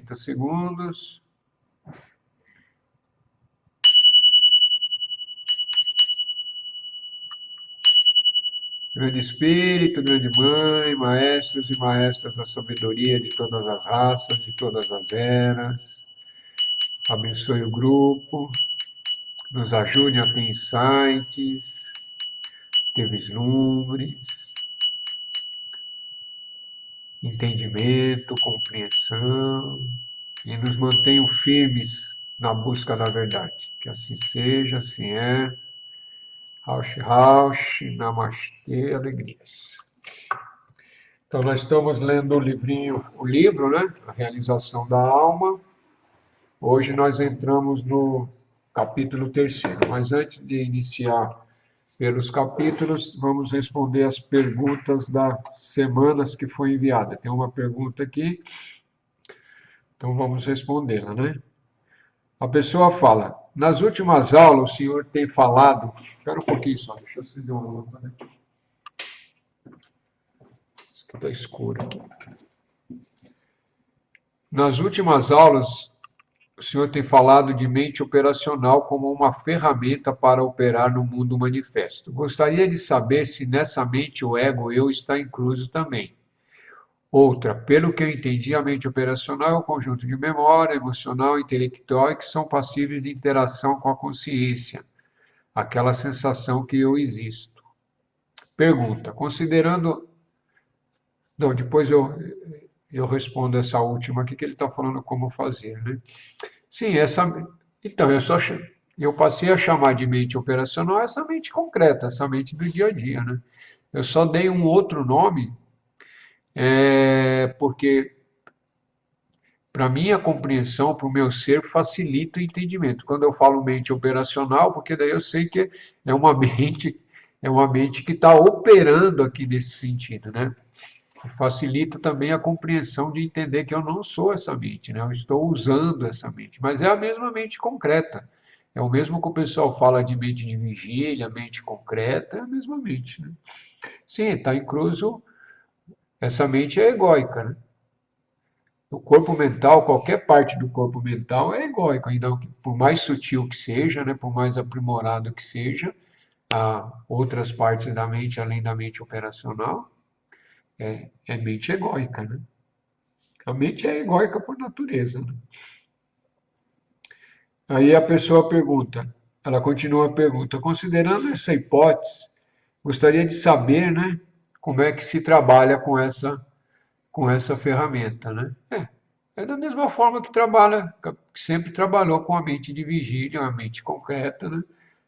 30 segundos. Grande Espírito, Grande Mãe, maestros e maestras da sabedoria de todas as raças, de todas as eras, abençoe o grupo, nos ajude a ter insights, ter vislumbres, entendimento, compreensão, e nos mantenham firmes na busca da verdade. Que assim seja, assim é. Raush, Raush, Namastê, alegrias. Então, nós estamos lendo o livro, né? A Realização da Alma. Hoje nós entramos no capítulo 3º, mas antes de iniciar pelos capítulos, vamos responder as perguntas das semanas que foi enviada. Tem uma pergunta aqui, então vamos respondê-la, né? A pessoa fala, nas últimas aulas o senhor tem falado... Espera um pouquinho só, deixa eu acender uma lâmpada aqui. Isso aqui está escuro aqui. Nas últimas aulas, o senhor tem falado de mente operacional como uma ferramenta para operar no mundo manifesto. Gostaria de saber se nessa mente o ego-eu está incluso também. Outra, pelo que eu entendi, a mente operacional é um conjunto de memória, emocional e intelectual que são passíveis de interação com a consciência, aquela sensação que eu existo. Pergunta, considerando... Não, depois eu respondo essa última aqui, que ele está falando como fazer, né? Sim, então, eu passei a chamar de mente operacional essa mente concreta, essa mente do dia a dia, né? Eu só dei um outro nome, porque para minha compreensão, para o meu ser, facilita o entendimento. Quando eu falo mente operacional, porque daí eu sei que é uma mente que está operando aqui nesse sentido, né? Facilita também a compreensão de entender que eu não sou essa mente, né? Eu estou usando essa mente, mas é a mesma mente concreta. É o mesmo que o pessoal fala de mente de vigília, mente concreta, é a mesma mente, né? Sim, está incluso, essa mente é egóica, né? O corpo mental, qualquer parte do corpo mental é egóico, ainda por mais sutil que seja, né? Por mais aprimorado que seja, há outras partes da mente, além da mente operacional, é mente egóica, né? A mente é egóica por natureza, né? Aí a pessoa pergunta, ela continua a pergunta, considerando essa hipótese, gostaria de saber, né, como é que se trabalha com essa ferramenta, né? É da mesma forma que trabalha, que sempre trabalhou com a mente de vigília, a mente concreta, né?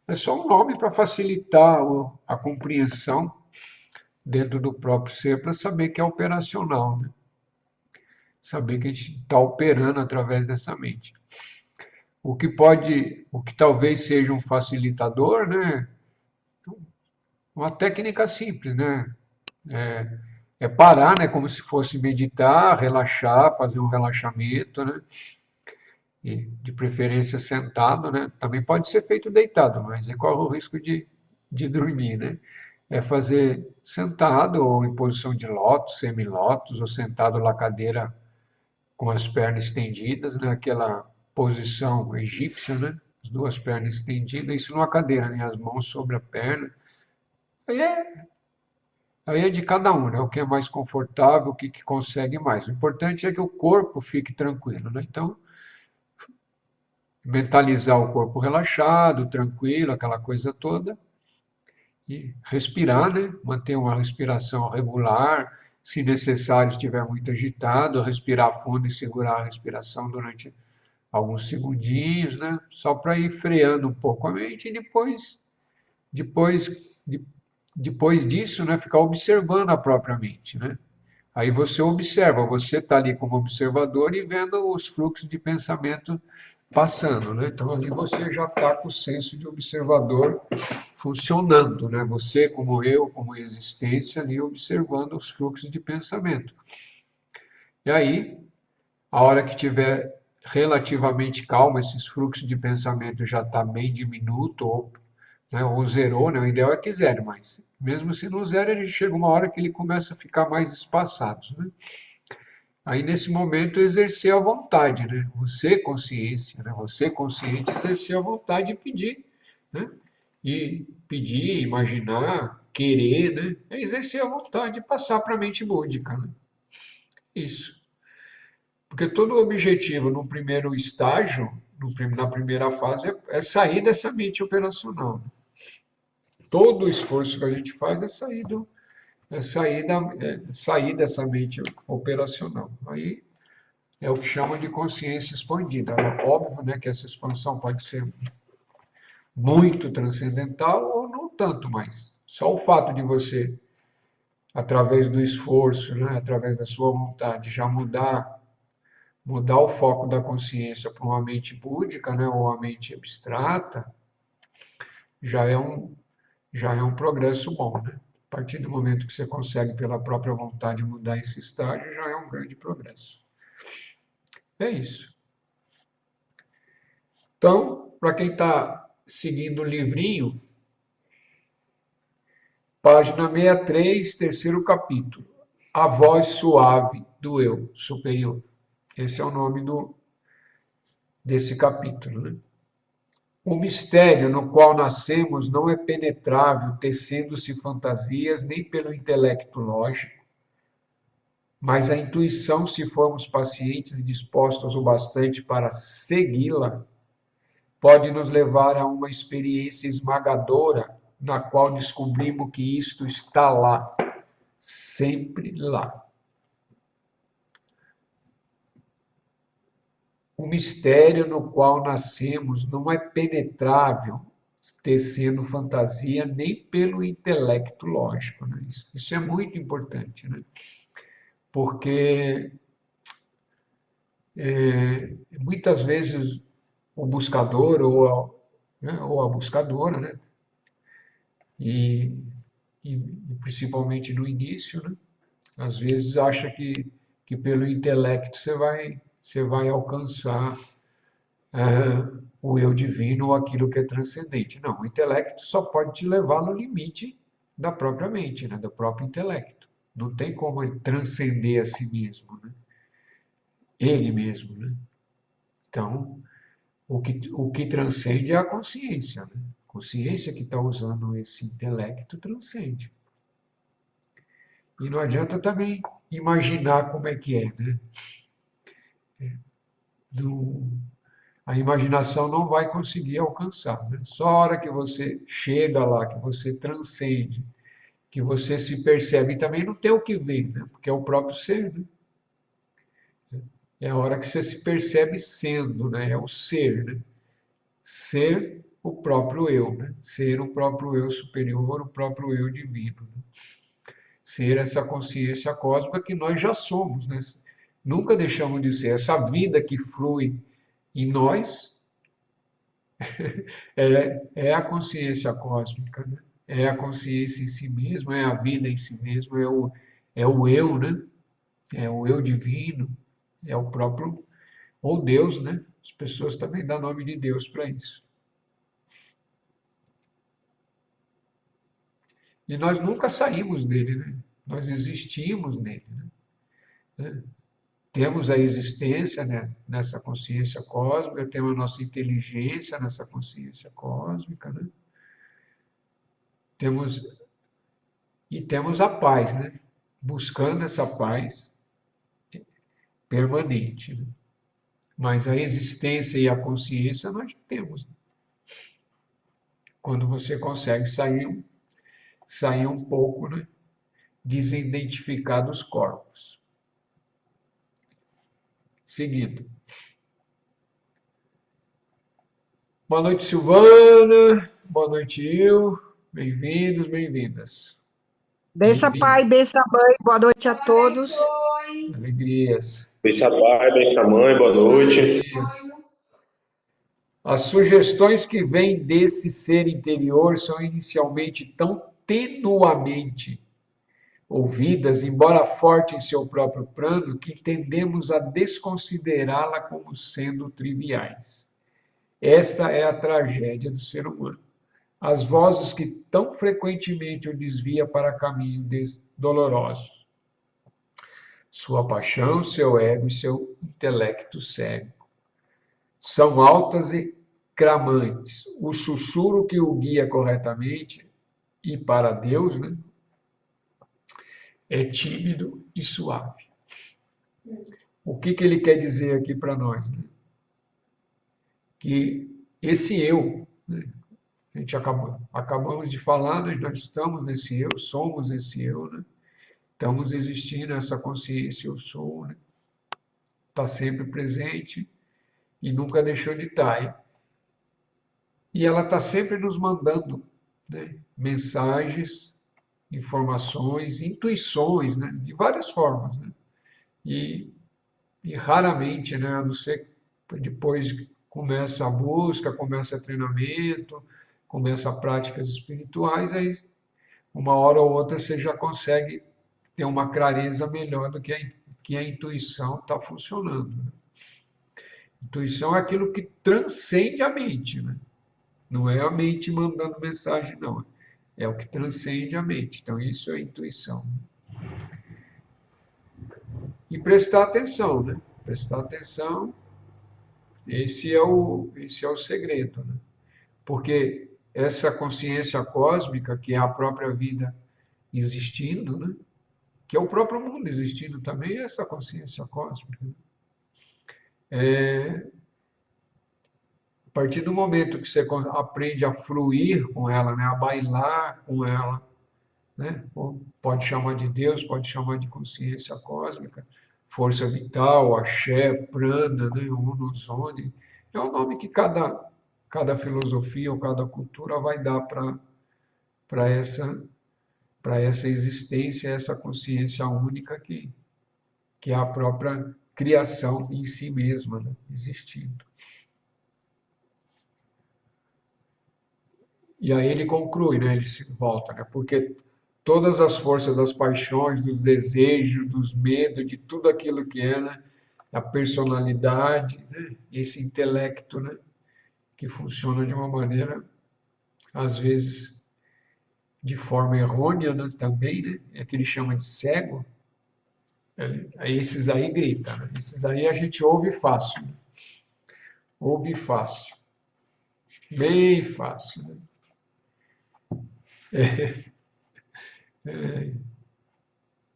É só um nome para facilitar a compreensão dentro do próprio ser, para saber que é operacional, né? Saber que a gente está operando através dessa mente. O que talvez seja um facilitador, né? Uma técnica simples, né? É parar, né? Como se fosse meditar, relaxar, fazer um relaxamento, né? E de preferência sentado, né? Também pode ser feito deitado, mas corre o risco de dormir, né? É fazer sentado ou em posição de lótus, semilótus, ou sentado na cadeira com as pernas estendidas, né? Aquela posição egípcia, né? As duas pernas estendidas, isso numa cadeira, né? As mãos sobre a perna. Aí é, aí é de cada um, né? O que é mais confortável, o que consegue mais. O importante é que o corpo fique tranquilo, né? Então, mentalizar o corpo relaxado, tranquilo, aquela coisa toda. E respirar, né? Manter uma respiração regular. Se necessário, estiver muito agitado, respirar fundo e segurar a respiração durante alguns segundinhos, né? Só para ir freando um pouco a mente e depois, depois disso, né? Ficar observando a própria mente, né? Aí você observa, você está ali como observador e vendo os fluxos de pensamento passando, né? Então ali você já está com o senso de observador funcionando, né? Você, como eu, como existência, ali observando os fluxos de pensamento. E aí, a hora que tiver relativamente calma, esses fluxos de pensamento já está bem diminuto, ou zerou, né? O ideal é que zere, mas mesmo se não zera, ele chega uma hora que ele começa a ficar mais espaçado, né? Aí, nesse momento, exercer a vontade, né? Você, consciência, né? Você, consciente, exercer a vontade e pedir, né? E pedir, imaginar, querer, né? É exercer a vontade e passar para a mente búdica, né? Isso. Porque todo o objetivo no primeiro estágio, na primeira fase, é sair dessa mente operacional, né? Todo o esforço que a gente faz é sair dessa mente operacional. Aí é o que chama de consciência expandida. É óbvio, né, que essa expansão pode ser muito transcendental ou não tanto mais. Só o fato de você, através do esforço, né, através da sua vontade, já mudar o foco da consciência para uma mente búdica, né, ou uma mente abstrata, já é um, já é um progresso bom, né? A partir do momento que você consegue, pela própria vontade, mudar esse estágio, já é um grande progresso. É isso. Então, para quem está seguindo o livrinho, página 63, terceiro capítulo. A voz suave do eu superior. Esse é o nome desse capítulo, né? O mistério no qual nascemos não é penetrável, tecendo-se fantasias, nem pelo intelecto lógico, mas a intuição, se formos pacientes e dispostos o bastante para segui-la, pode nos levar a uma experiência esmagadora, na qual descobrimos que isto está lá, sempre lá. O mistério no qual nascemos não é penetrável, tecendo fantasia, nem pelo intelecto lógico. Né? Isso é muito importante, né? Porque muitas vezes o buscador ou a buscadora, né? E, e principalmente no início, né? Às vezes acha que pelo intelecto você vai alcançar o eu divino ou aquilo que é transcendente. Não, o intelecto só pode te levar no limite da própria mente, né? Do próprio intelecto. Não tem como ele transcender a si mesmo, né? Ele mesmo, né? Então, o que transcende é a consciência, né? A consciência que está usando esse intelecto transcende. E não adianta também imaginar como é que é, né? Não, a imaginação não vai conseguir alcançar, né? Só a hora que você chega lá, que você transcende, que você se percebe, e também não tem o que ver, né? Porque é o próprio ser, né? É a hora que você se percebe sendo, né? É o ser, né? Ser o próprio eu, né? Ser o próprio eu superior, o próprio eu divino, né? Ser essa consciência cósmica que nós já somos, né? Nunca deixamos de ser. Essa vida que flui em nós é a consciência cósmica, né? É a consciência em si mesmo, é a vida em si mesmo, é o eu, né? É o eu divino, é o próprio, ou Deus, né? As pessoas também dão nome de Deus para isso. E nós nunca saímos dele, né? Nós existimos nele, né? Temos a existência, né, nessa consciência cósmica, temos a nossa inteligência nessa consciência cósmica, né? Temos, e temos a paz, né? Buscando essa paz permanente, né? Mas a existência e a consciência nós temos. Quando você consegue sair um pouco, né? Desidentificar dos corpos. Seguindo. Boa noite, Silvana. Boa noite, Il. Bem-vindos, bem-vindas. Bença Bem-vindos. pai, bença mãe, boa noite a todos. Alegrias. Beijo pai, beijo mãe, boa noite. Alegrias. As sugestões que vêm desse ser interior são inicialmente tão tenuamente ouvidas, embora forte em seu próprio plano, que tendemos a desconsiderá-la como sendo triviais. Esta é a tragédia do ser humano. As vozes que tão frequentemente o desvia para caminhos dolorosos. sua paixão, seu ego e seu intelecto cego. São altas e clamantes. O sussurro que o guia corretamente e para Deus, né, é tímido e suave. O que ele quer dizer aqui para nós? Né? Que esse eu, né, a gente acabamos de falar, nós estamos nesse eu, somos esse eu, né? Estamos existindo, essa consciência eu sou, né? Está sempre presente e nunca deixou de estar. E ela está sempre nos mandando, né, mensagens, informações, intuições, né, de várias formas. Né? E raramente, né, a não ser depois começa a busca, começa o treinamento, começa práticas espirituais, aí uma hora ou outra você já consegue ter uma clareza melhor do que a intuição está funcionando. Né? Intuição é aquilo que transcende a mente, né? Não é a mente mandando mensagem, não. É o que transcende a mente. Então, isso é intuição. E prestar atenção, né? Prestar atenção, esse é o segredo, né? Porque essa consciência cósmica, que é a própria vida existindo, né? Que é o próprio mundo existindo também, é essa consciência cósmica. Né? A partir do momento que você aprende a fluir com ela, né? A bailar com ela, né? Pode chamar de Deus, pode chamar de consciência cósmica, força vital, axé, prana, né? Onozone. É o nome que cada filosofia ou cada cultura vai dar para essa existência, essa consciência única que é a própria criação em si mesma, né? Existindo. E aí ele conclui, né? Ele se volta, né? Porque todas as forças das paixões, dos desejos, dos medos, de tudo aquilo que é, né? A personalidade, né? Esse intelecto, né? Que funciona de uma maneira, às vezes, de forma errônea, né? Também, né? É que ele chama de cego. Esses aí gritam, né? Esses aí a gente ouve fácil. Né? Ouve fácil. Bem fácil. Né?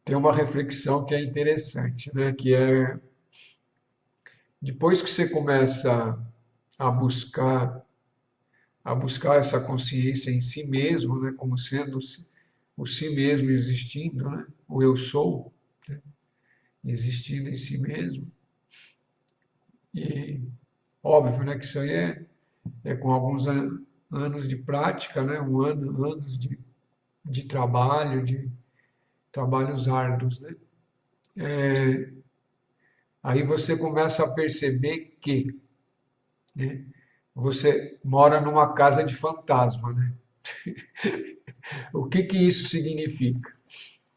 Tem uma reflexão que é interessante, né? Que é depois que você começa a buscar essa consciência em si mesmo, né? Como sendo o si mesmo existindo, né? O eu sou, né? Existindo em si mesmo. E óbvio, né? Que isso aí é com alguns anos de prática, né? Anos de trabalho, de trabalhos árduos, né? Aí você começa a perceber que, né, você mora numa casa de fantasma, né? O que isso significa?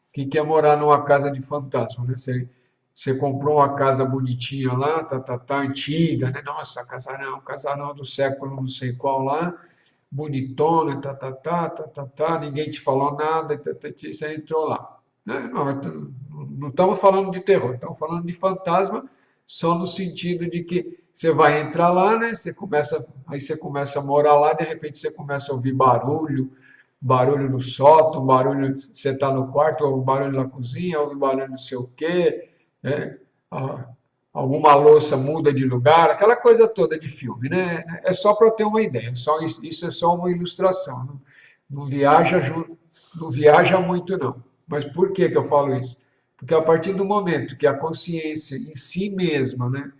O que é morar numa casa de fantasma, né? Você comprou uma casa bonitinha lá, antiga, né? Nossa, casarão do século não sei qual lá, bonitona, ninguém te falou nada, você entrou lá. Né? Não estamos falando de terror, estamos falando de fantasma, só no sentido de que você vai entrar lá, né? Aí você começa a morar lá, de repente você começa a ouvir barulho no sótão, barulho, você está no quarto, ouve barulho na cozinha, ouve barulho não sei o quê, né? Alguma louça muda de lugar, aquela coisa toda de filme, né? É só para ter uma ideia, isso é só uma ilustração, não viaja não viaja muito não. Mas por que eu falo isso? Porque a partir do momento que a consciência em si mesma, né,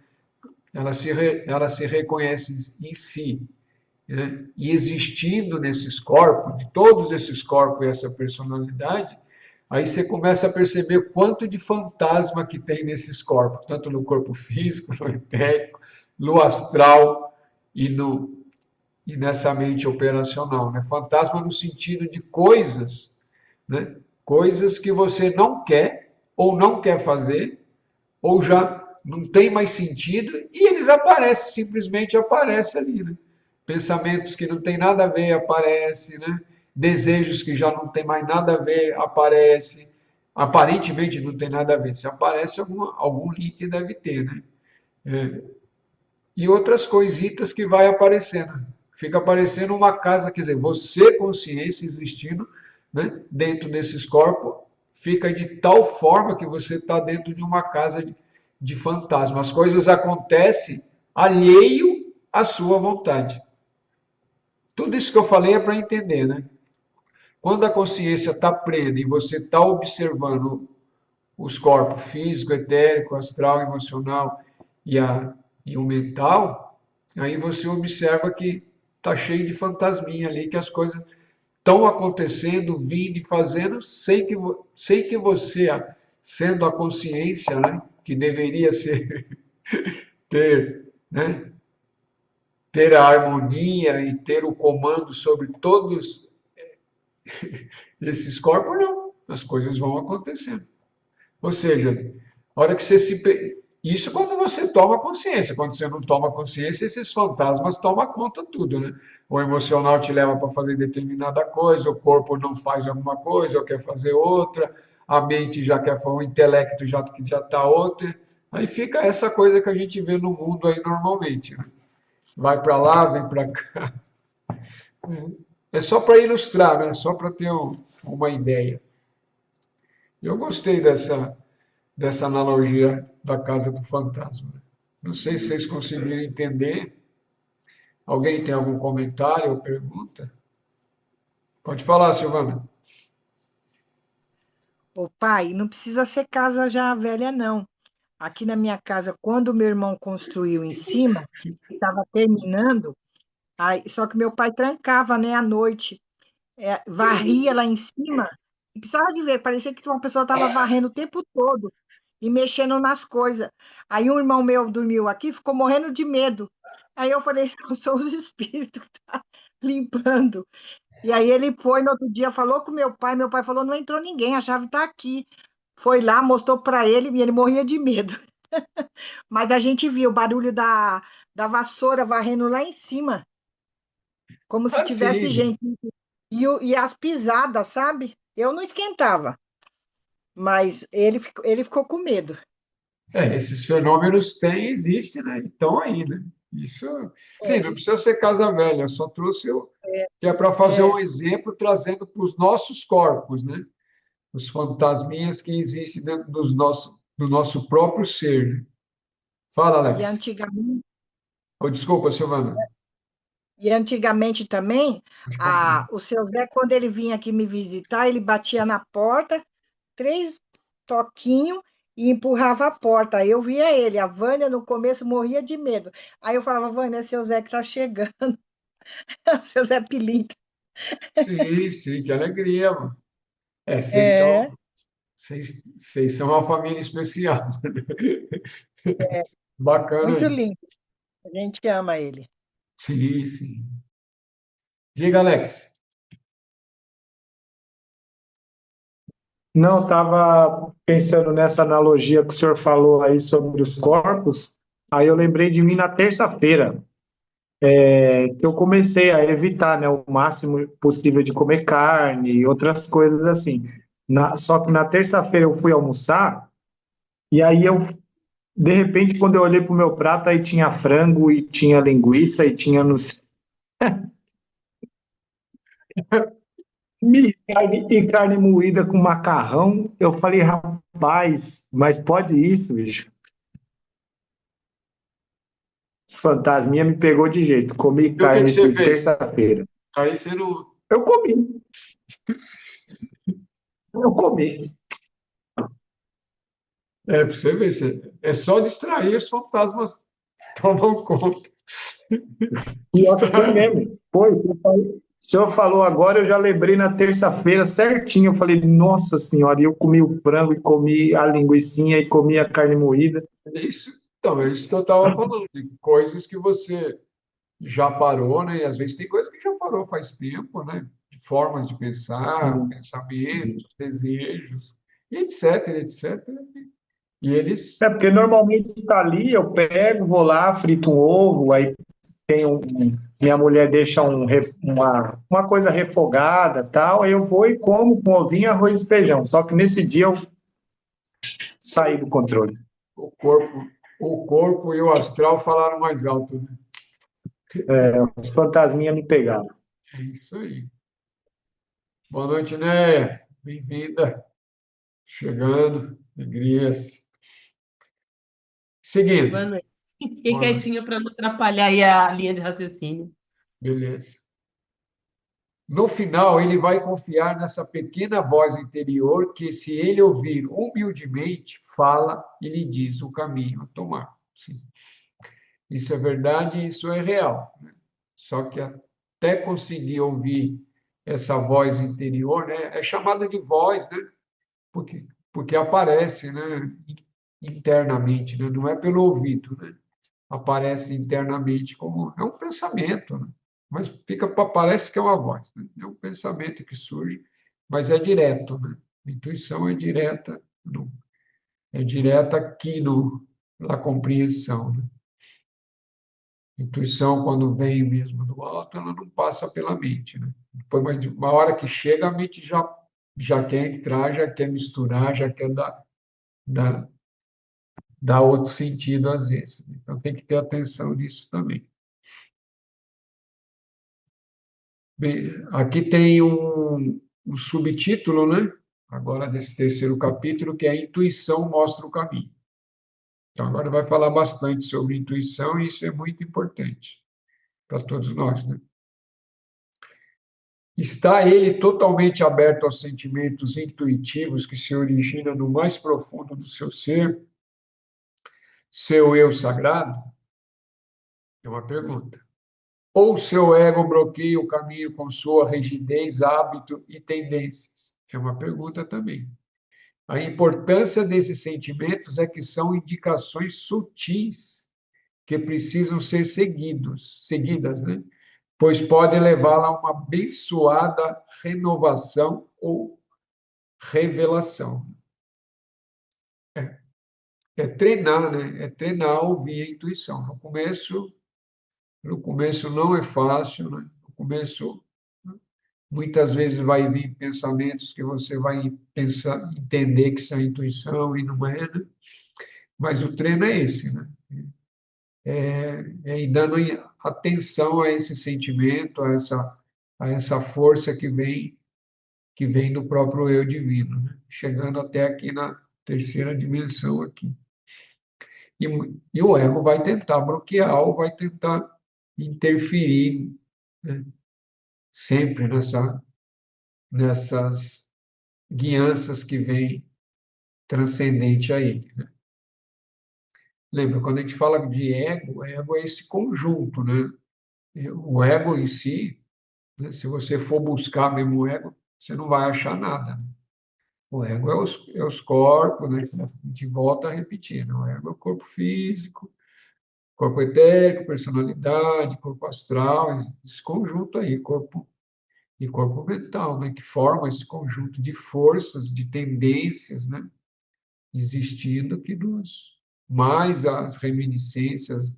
ela se reconhece em si, né, e existindo nesses corpos, de todos esses corpos e essa personalidade, aí você começa a perceber quanto de fantasma que tem nesses corpos, tanto no corpo físico, no etérico, no astral e nessa mente operacional. Né? Fantasma no sentido de coisas, né? Coisas que você não quer, ou não quer fazer, ou já não tem mais sentido, e eles aparecem, simplesmente aparecem ali. Né? Pensamentos que não tem nada a ver aparecem, né? Desejos que já não tem mais nada a ver aparecem, aparentemente não tem nada a ver. Se aparece algum link deve ter, né? E outras coisitas que vai aparecendo. Fica aparecendo uma casa, quer dizer, você, consciência existindo, né, dentro desses corpos, fica de tal forma que você está dentro de uma casa de fantasma. As coisas acontecem alheio à sua vontade. Tudo isso que eu falei é para entender, né? Quando a consciência está plena e você está observando os corpos físico, etérico, astral, emocional e o mental, aí você observa que está cheio de fantasminha ali, que as coisas estão acontecendo, vindo e fazendo, sem que você, sendo a consciência, né, que deveria ser ter, né, ter a harmonia e ter o comando sobre todos esses corpos, não. As coisas vão acontecendo. Ou seja, a hora que você se. Isso quando você toma consciência. Quando você não toma consciência, esses fantasmas tomam conta de tudo, né? O emocional te leva para fazer determinada coisa, o corpo não faz alguma coisa, ou quer fazer outra, a mente já quer fazer, o intelecto já está outra. Aí fica essa coisa que a gente vê no mundo aí normalmente, né? Vai para lá, vem para cá. É só para ilustrar, né? Só para ter uma ideia. Eu gostei dessa analogia da casa do fantasma. Não sei se vocês conseguiram entender. Alguém tem algum comentário ou pergunta? Pode falar, Silvana. Ô, pai, não precisa ser casa já velha, não. Aqui na minha casa, quando meu irmão construiu em cima, estava terminando, aí, só que meu pai trancava, né, à noite, varria lá em cima, e precisava de ver, parecia que uma pessoa estava varrendo o tempo todo e mexendo nas coisas. Aí um irmão meu dormiu aqui, ficou morrendo de medo. Aí eu falei, são os espíritos que tá limpando. E aí ele foi no outro dia, falou com meu pai falou, não entrou ninguém, a chave está aqui. Foi lá, mostrou para ele e ele morria de medo. Mas a gente viu o barulho da vassoura varrendo lá em cima, como se tivesse Assim, gente. E as pisadas, sabe? Eu não esquentava, mas ele ficou com medo. esses fenômenos têm, existem, né? Estão aí, né? Isso, sim, não É, precisa ser casa velha, eu só trouxe que é para fazer um é, exemplo trazendo para os nossos corpos, né? Os fantasminhas que existem dentro do nosso próprio ser. Né? Fala, e Alex. antigamente, Oh, desculpa, Silvana. e antigamente também, Pode concluir. o seu Zé, quando ele vinha aqui me visitar, ele batia na porta, três toquinhos e empurrava a porta. Aí eu via ele. A Vânia, no começo, morria de medo. Aí eu falava, Vânia, é seu Zé que tá chegando, seu Zé Pilintra. Sim, sim, que alegria, mano. É, Vocês são uma família especial. Bacana muito isso. lindo. A gente ama ele. Sim, sim. Diga, Alex. Não, estava pensando nessa analogia que o senhor falou aí sobre os corpos, aí eu lembrei de mim na terça-feira, que eu comecei a evitar, né, o máximo possível de comer carne e outras coisas assim. Só que na terça-feira eu fui almoçar, e aí de repente, quando eu olhei para o meu prato, aí tinha frango e tinha linguiça e tinha e carne moída com macarrão. Eu falei, rapaz, mas pode isso, bicho? Os fantasminha me pegou de jeito. Comi E o que carne você esse fez? terça-feira. Aí você não. Eu comi, eu comi. É, pra você ver, é só distrair, os fantasmas tomam conta. Pior que foi Distrair. mesmo. Foi, o senhor falou agora, eu já lembrei na terça-feira certinho. Eu falei, nossa senhora, e eu comi o frango, e comi a linguicinha, e comi a carne moída. Isso, então, é isso que eu estava falando, de coisas que você já parou, né? E às vezes tem coisas que já parou faz tempo, né? De formas de pensar, pensamentos, desejos, e etc, etc. E eles, É porque normalmente está ali, eu pego, vou lá, frito um ovo, aí minha mulher deixa uma coisa refogada, tal, eu vou e como com ovinho, arroz e feijão. Só que nesse dia eu saí do controle. O corpo, o corpo e o astral falaram mais alto, né? Os fantasminhas me pegaram. É isso aí. Boa noite, Néia. Bem-vinda. Chegando. Alegrias. Seguindo. Boa noite. Fiquei Boa quietinha noite. para não atrapalhar aí a linha de raciocínio. Beleza. No final, ele vai confiar nessa pequena voz interior que, se ele ouvir humildemente, fala e lhe diz o caminho a tomar. Sim. Isso é verdade, isso é real, né? Só que até conseguir ouvir essa voz interior, né, é chamada de voz, né? Porque aparece, né, internamente, né? Não é pelo ouvido, né? Aparece internamente como é um pensamento, né? Mas parece que é uma voz, né? É um pensamento que surge, mas é direto, né? A intuição é direta, é direta aqui no, na compreensão, né? Intuição, quando vem mesmo do alto, ela não passa pela mente, né? Depois, mas uma hora que chega, a mente já quer entrar, já quer misturar, já quer dar, dar outro sentido às vezes. Então, tem que ter atenção nisso também. Bem, aqui tem um subtítulo, né? Agora, desse terceiro capítulo, que é a intuição mostra o caminho. Então, agora vai falar bastante sobre intuição, e isso é muito importante para todos nós, né? Está ele totalmente aberto aos sentimentos intuitivos que se originam no mais profundo do seu ser, seu eu sagrado? É uma pergunta. Ou seu ego bloqueia o caminho com sua rigidez, hábito e tendências? É uma pergunta também. A importância desses sentimentos é que são indicações sutis que precisam ser seguidas, né? Pois pode levá-la a uma abençoada renovação ou revelação. É treinar, né? É treinar a ouvir a intuição. No começo não é fácil, né? No começo, muitas vezes vai vir pensamentos que você vai pensar, entender que são intuição e não é, né? Mas o treino é esse, né? É ir dando atenção a esse sentimento, a essa força que vem do próprio eu divino, né? Chegando até aqui na terceira dimensão aqui. E o ego vai tentar bloquear ou vai tentar interferir, né? Sempre nessas guianças que vêm transcendente a ele, né? Lembra, quando a gente fala de ego é esse conjunto, né? O ego em si, né, se você for buscar mesmo o ego, você não vai achar nada, né? O ego é os corpos, né? A gente volta a repetir, né? O ego é o corpo físico, corpo etérico, personalidade, corpo astral, esse conjunto aí, corpo e corpo mental, né? Que forma esse conjunto de forças, de tendências, né? Existindo que mais as reminiscências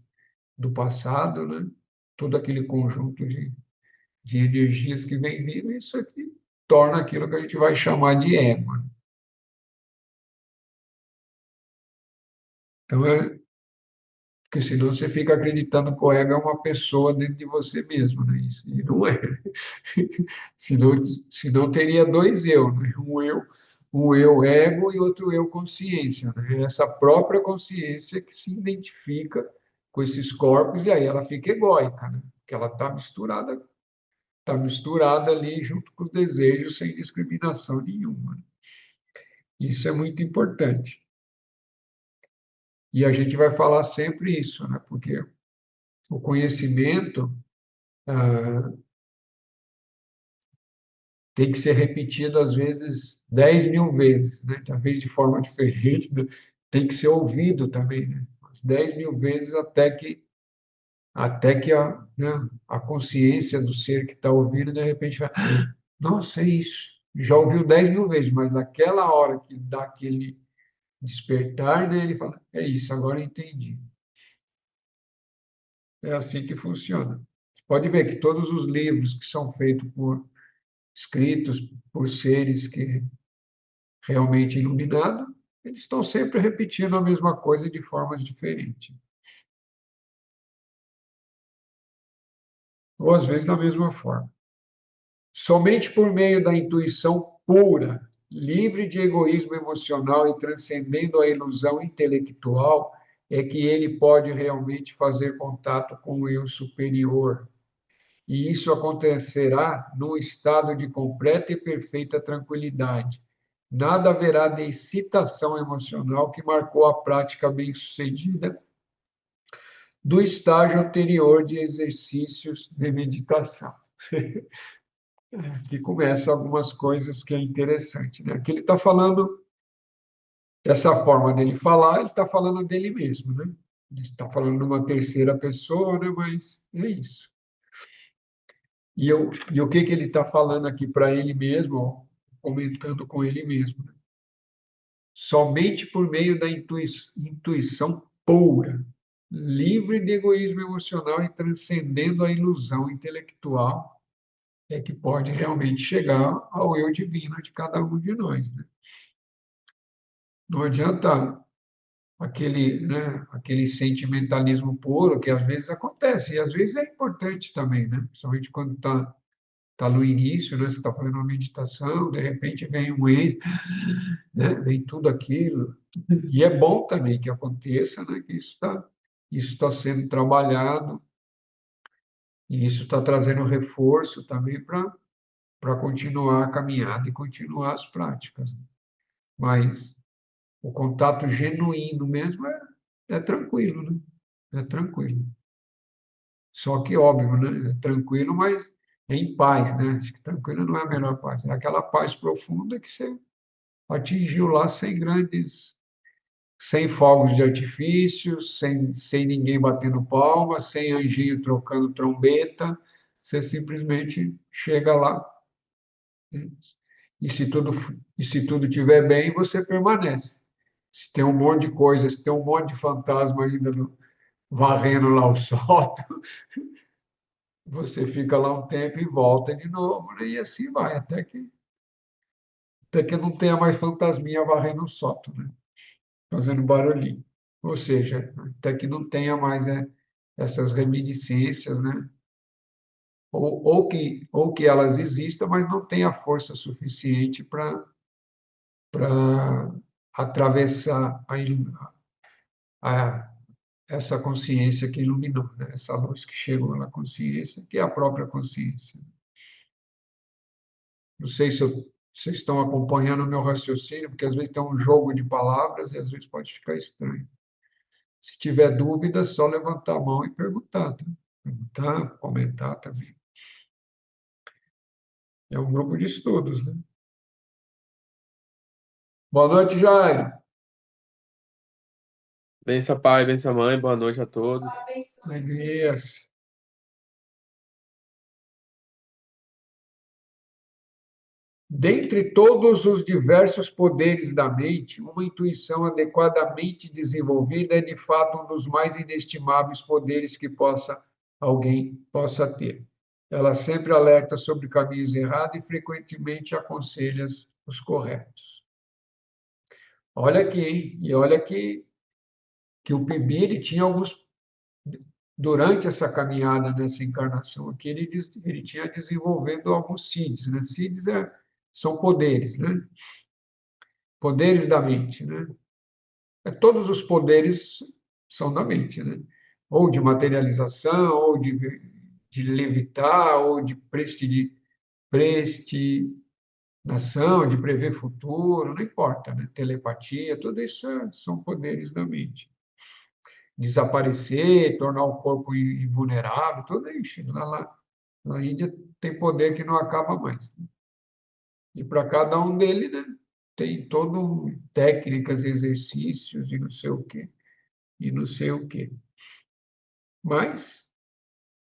do passado, né? Todo aquele conjunto de energias que vem vindo, isso aqui torna aquilo que a gente vai chamar de ego, né? Então, porque senão você fica acreditando que o ego é uma pessoa dentro de você mesmo, né? Isso, e não é. Senão teria dois eu, né? Um eu ego e outro eu consciência, né? Essa própria consciência que se identifica com esses corpos e aí ela fica egóica, né? Porque ela está misturada ali junto com os desejos sem discriminação nenhuma. Isso é muito importante. E a gente vai falar sempre isso, né? Porque o conhecimento tem que ser repetido, às vezes, 10.000 vezes, né? Talvez de forma diferente, né? Tem que ser ouvido também, né? 10.000 vezes até que né, a consciência do ser que está ouvindo, de repente, vai, nossa, é isso. Já ouviu 10.000 vezes, mas naquela hora que dá aquele despertar, né, ele fala, é isso, agora eu entendi. É assim que funciona. Você pode ver que todos os livros que são escritos por seres que realmente iluminados, eles estão sempre repetindo a mesma coisa de formas diferentes. Ou às vezes da mesma forma. Somente por meio da intuição pura, livre de egoísmo emocional e transcendendo a ilusão intelectual, é que ele pode realmente fazer contato com o eu superior. E isso acontecerá num estado de completa e perfeita tranquilidade. Nada haverá de excitação emocional que marcou a prática bem-sucedida do estágio anterior de exercícios de meditação. Que começa algumas coisas que é interessante, né? Que ele está falando, essa forma dele falar, ele está falando dele mesmo, né? Ele está falando numa terceira pessoa, né? Mas é isso. E o que que ele está falando aqui para ele mesmo, ó, comentando com ele mesmo, né? Somente por meio da intuição pura, livre de egoísmo emocional e transcendendo a ilusão intelectual, é que pode realmente chegar ao eu divino de cada um de nós, né? Não adianta aquele sentimentalismo puro que às vezes acontece, e às vezes é importante também, né? Principalmente quando tá no início, né? Você está fazendo uma meditação, de repente vem um ex, né? Vem tudo aquilo. E é bom também que aconteça, né? Que isso tá sendo trabalhado, e isso está trazendo reforço também para continuar a caminhada e continuar as práticas. Mas o contato genuíno mesmo é tranquilo, né? É tranquilo. Só que, óbvio, né? É tranquilo, mas é em paz, né? Acho que tranquilo não é a melhor paz. É aquela paz profunda que você atingiu lá sem fogos de artifício, sem ninguém batendo palma, sem anjinho trocando trombeta. Você simplesmente chega lá, né? E se tudo estiver bem, você permanece. Se tem um monte de coisa, se tem um monte de fantasma ainda varrendo lá o sótão, você fica lá um tempo e volta de novo, né? E assim vai, até que não tenha mais fantasminha varrendo o sótão, né? Fazendo barulhinho. Ou seja, até que não tenha mais essas reminiscências, né? Ou que elas existam, mas não tenha força suficiente para atravessar a, essa consciência que iluminou, né? Essa luz que chegou na consciência, que é a própria consciência. Não sei se vocês estão acompanhando o meu raciocínio, porque às vezes tem um jogo de palavras e às vezes pode ficar estranho. Se tiver dúvida, é só levantar a mão e perguntar, tá? Perguntar, comentar também. É um grupo de estudos, né? Boa noite, Jair. Benção, pai, benção, mãe, boa noite a todos. Alegrias. Dentre todos os diversos poderes da mente, uma intuição adequadamente desenvolvida é de fato um dos mais inestimáveis poderes que alguém possa ter. Ela sempre alerta sobre caminhos errados e frequentemente aconselha os corretos. Olha aqui, hein? E olha que o Pibiri tinha durante essa caminhada nessa encarnação aqui, ele tinha desenvolvendo alguns CIDs, né? CIDs são poderes, né? Poderes da mente, né? Todos os poderes são da mente, né? Ou de materialização, ou de levitar, ou de prestinação, de prever futuro, não importa, né? Telepatia, tudo isso são poderes da mente. Desaparecer, tornar o corpo invulnerável, tudo isso. Lá na Índia tem poder que não acaba mais. E para cada um deles, né, tem todo técnicas, exercícios e não sei o quê, e não sei o quê. Mas,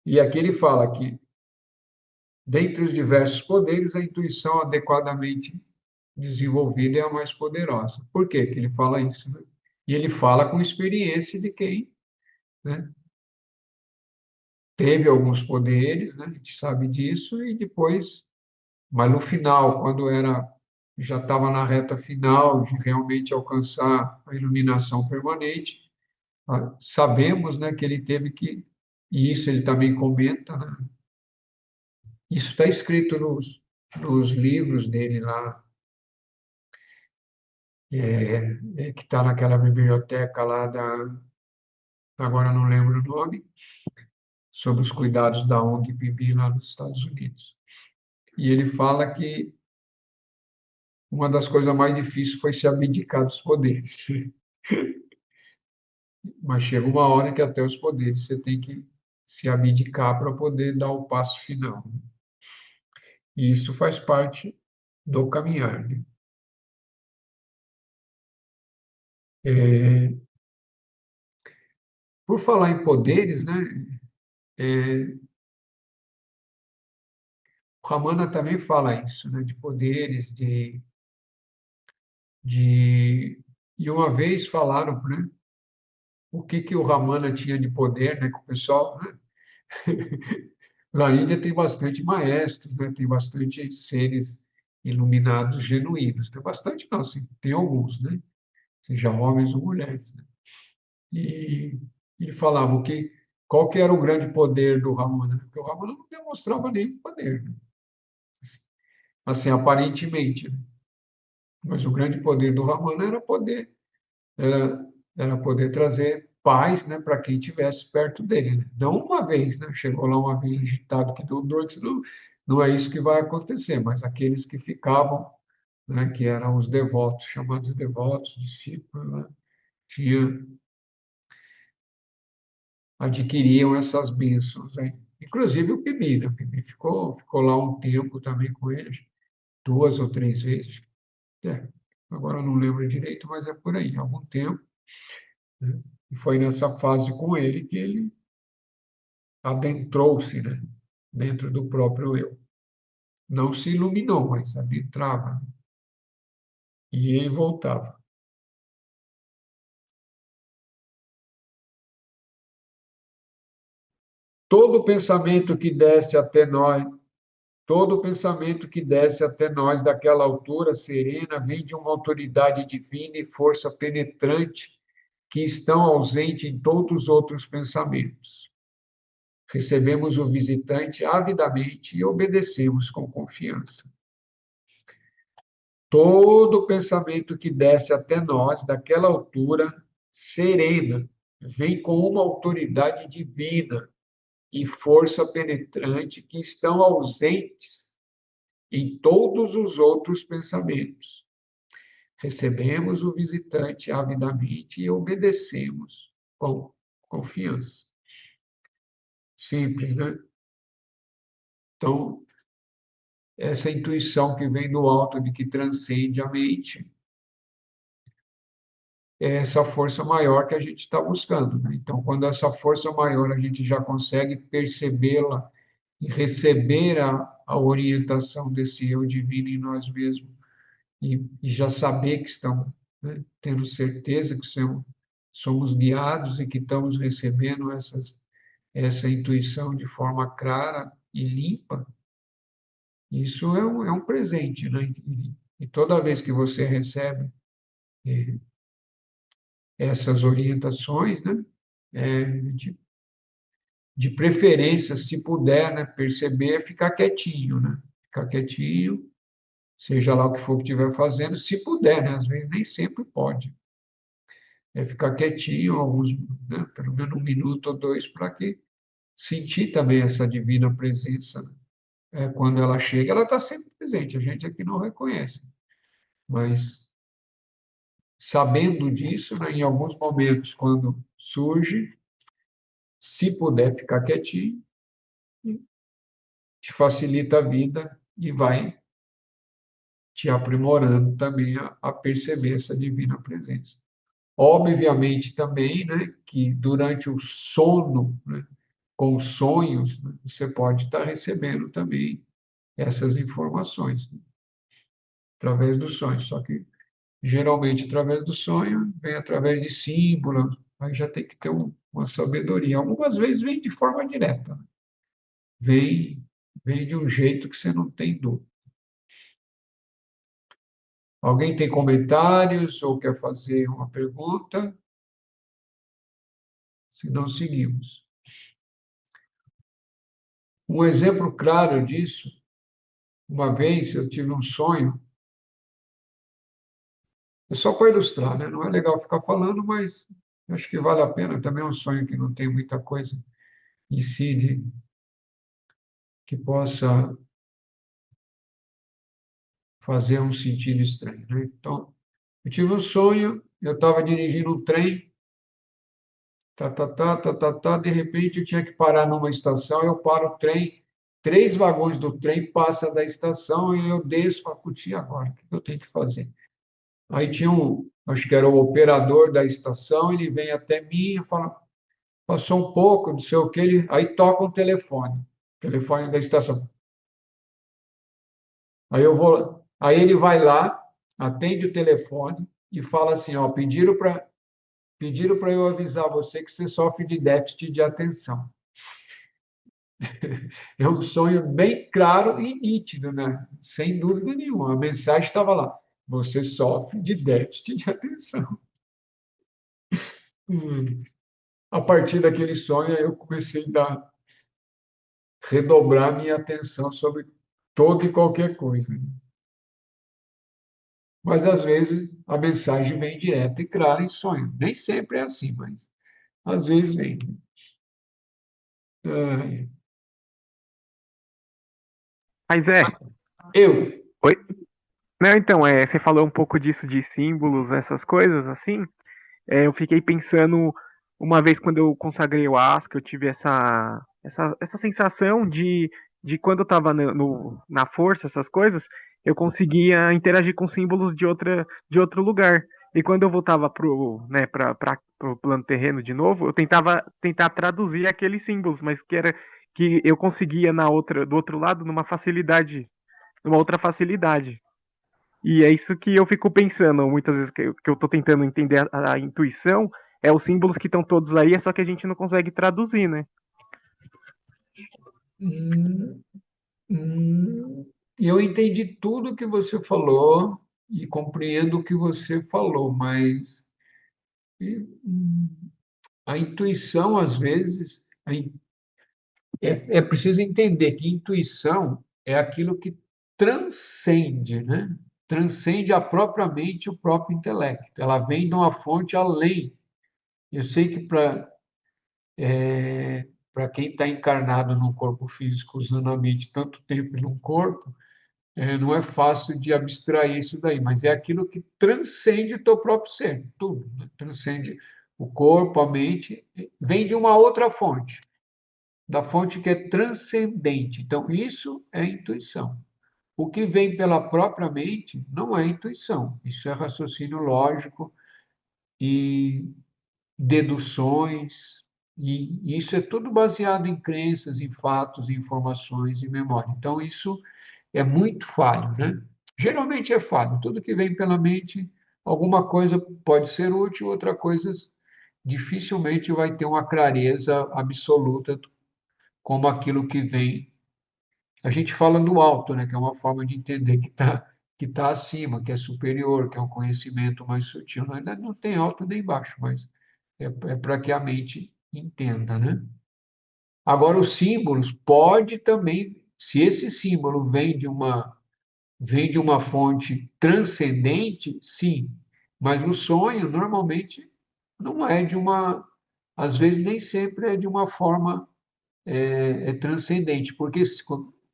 e aqui ele fala que, dentre os diversos poderes, a intuição adequadamente desenvolvida é a mais poderosa. Por quê que ele fala isso, né? E ele fala com experiência de quem, né, teve alguns poderes, né? A gente sabe disso, e depois, mas no final, quando já estava na reta final de realmente alcançar a iluminação permanente, sabemos, né, que ele teve que, e isso ele também comenta, né? Isso está escrito nos livros dele lá, que está naquela biblioteca lá agora eu não lembro o nome, sobre os cuidados da ONG Bibi lá nos Estados Unidos. E ele fala que uma das coisas mais difíceis foi se abdicar dos poderes. Mas chega uma hora que até os poderes você tem que se abdicar para poder dar o passo final. E isso faz parte do caminhar, né? É, por falar em poderes, né? É, o Ramana também fala isso, né? De poderes, e uma vez falaram, né? O que o Ramana tinha de poder, né? Que o pessoal, né? Na Índia tem bastante maestros, né? Tem bastante seres iluminados genuínos. Tem bastante, não, assim, tem alguns, né? Seja homens ou mulheres, né? E ele falava qual que era o grande poder do Ramana? Porque o Ramana não demonstrava nenhum poder, né? Assim, aparentemente, né? Mas o grande poder do Ramana era, era poder trazer paz, né, para quem estivesse perto dele, né? Não uma vez, né? Chegou lá uma vez agitado que deu dor, que não é isso que vai acontecer, mas aqueles que ficavam, né, que eram os devotos, chamados devotos, discípulos, né, tinha, adquiriam essas bênçãos aí. Inclusive o Pibi, né? O Pibi ficou lá um tempo também com eles, 2 ou 3 vezes. É, agora eu não lembro direito, mas é por aí, algum tempo, né? E foi nessa fase com ele que ele adentrou-se, né, dentro do próprio eu. Não se iluminou, mas adentrava, né? E voltava. Todo pensamento que desce até nós, todo pensamento que desce até nós daquela altura serena vem de uma autoridade divina e força penetrante que estão ausentes em todos os outros pensamentos. Recebemos o visitante avidamente e obedecemos com confiança. Todo pensamento que desce até nós, daquela altura serena, vem com uma autoridade divina e força penetrante que estão ausentes em todos os outros pensamentos. Recebemos o visitante avidamente e obedecemos com confiança. Simples, né? Então, essa intuição que vem do alto de que transcende a mente é essa força maior que a gente está buscando, né? Então, quando essa força maior a gente já consegue percebê-la e receber a orientação desse eu divino em nós mesmos e já saber que estamos, né, tendo certeza que somos guiados e que estamos recebendo essa intuição de forma clara e limpa, isso é um presente, né? E toda vez que você recebe essas orientações, né, de preferência, se puder, né, perceber, ficar quietinho, né? Ficar quietinho, seja lá o que for que estiver fazendo, se puder, né? Às vezes nem sempre pode. É ficar quietinho, né, pelo menos 1 minuto ou 2, para que sentir também essa divina presença, né? Quando ela chega, ela está sempre presente, a gente aqui não reconhece. Mas sabendo disso, né, em alguns momentos, quando surge, se puder ficar quietinho, te facilita a vida e vai te aprimorando também a perceber essa divina presença. Obviamente também, né, que durante o sono, né, com os sonhos, né, você pode estar recebendo também essas informações, né, através dos sonhos. Só que geralmente através do sonho vem através de símbolos, aí já tem que ter uma sabedoria. Algumas vezes vem de forma direta, né? vem, vem de um jeito que você não tem dúvida. Alguém tem comentários ou quer fazer uma pergunta? Se não, seguimos. Um exemplo claro disso, uma vez eu tive um sonho, é só para ilustrar, né? Não é legal ficar falando, mas acho que vale a pena. Também é um sonho que não tem muita coisa em si que possa fazer um sentido estranho, né? Então, eu tive um sonho, eu estava dirigindo um trem, de repente eu tinha que parar numa estação, eu paro o trem, 3 vagões do trem passam da estação e eu desço, falo, putz, e agora? O que eu tenho que fazer? Aí tinha acho que era o operador da estação, ele vem até mim e fala, passou um pouco, não sei o que, aí toca um telefone da estação. Aí ele vai lá, atende o telefone e fala assim, ó, pediram para eu avisar você que você sofre de déficit de atenção. É um sonho bem claro e nítido, né? Sem dúvida nenhuma. A mensagem estava lá. Você sofre de déficit de atenção. Hum. A partir daquele sonho, eu comecei redobrar minha atenção sobre toda e qualquer coisa. Mas, às vezes, a mensagem vem direta e clara em sonho. Nem sempre é assim, mas às vezes vem. Ah, Mas eu, oi? Não, então, você falou um pouco disso de símbolos, essas coisas, assim. Eu fiquei pensando, uma vez quando eu consagrei o Asca, eu tive essa sensação de quando eu estava na força, essas coisas, eu conseguia interagir com símbolos de outro lugar. E quando eu voltava pro plano terreno de novo, eu tentar traduzir aqueles símbolos, mas que eu conseguia do outro lado numa outra facilidade. E é isso que eu fico pensando, muitas vezes que eu tô tentando entender a intuição, é os símbolos que estão todos aí, é só que a gente não consegue traduzir, né? hum, eu entendi tudo que você falou e compreendo o que você falou, mas hum, a intuição, às vezes, é preciso entender que intuição é aquilo que transcende, né? Transcende a própria mente e o próprio intelecto. Ela vem de uma fonte além. Eu sei que para quem está encarnado num corpo físico, usando a mente tanto tempo num corpo, não é fácil de abstrair isso daí, mas é aquilo que transcende o teu próprio ser, tudo, né? Transcende o corpo, a mente, vem de uma outra fonte, da fonte que é transcendente. Então, isso é intuição. O que vem pela própria mente não é intuição, isso é raciocínio lógico e deduções, e isso é tudo baseado em crenças, em fatos, em informações e memória. Então, isso é muito falho, né? Geralmente é falho. Tudo que vem pela mente, alguma coisa pode ser útil, outra coisa dificilmente vai ter uma clareza absoluta como aquilo que vem. A gente fala do alto, né? Que é uma forma de entender que tá acima, que é superior, que é um conhecimento mais sutil. Na verdade, não tem alto nem baixo, mas é para que a mente entenda, né? Agora, os símbolos pode também, se esse símbolo vem de uma fonte transcendente, sim, mas no sonho, normalmente, não é de uma, às vezes nem sempre é de uma forma transcendente, porque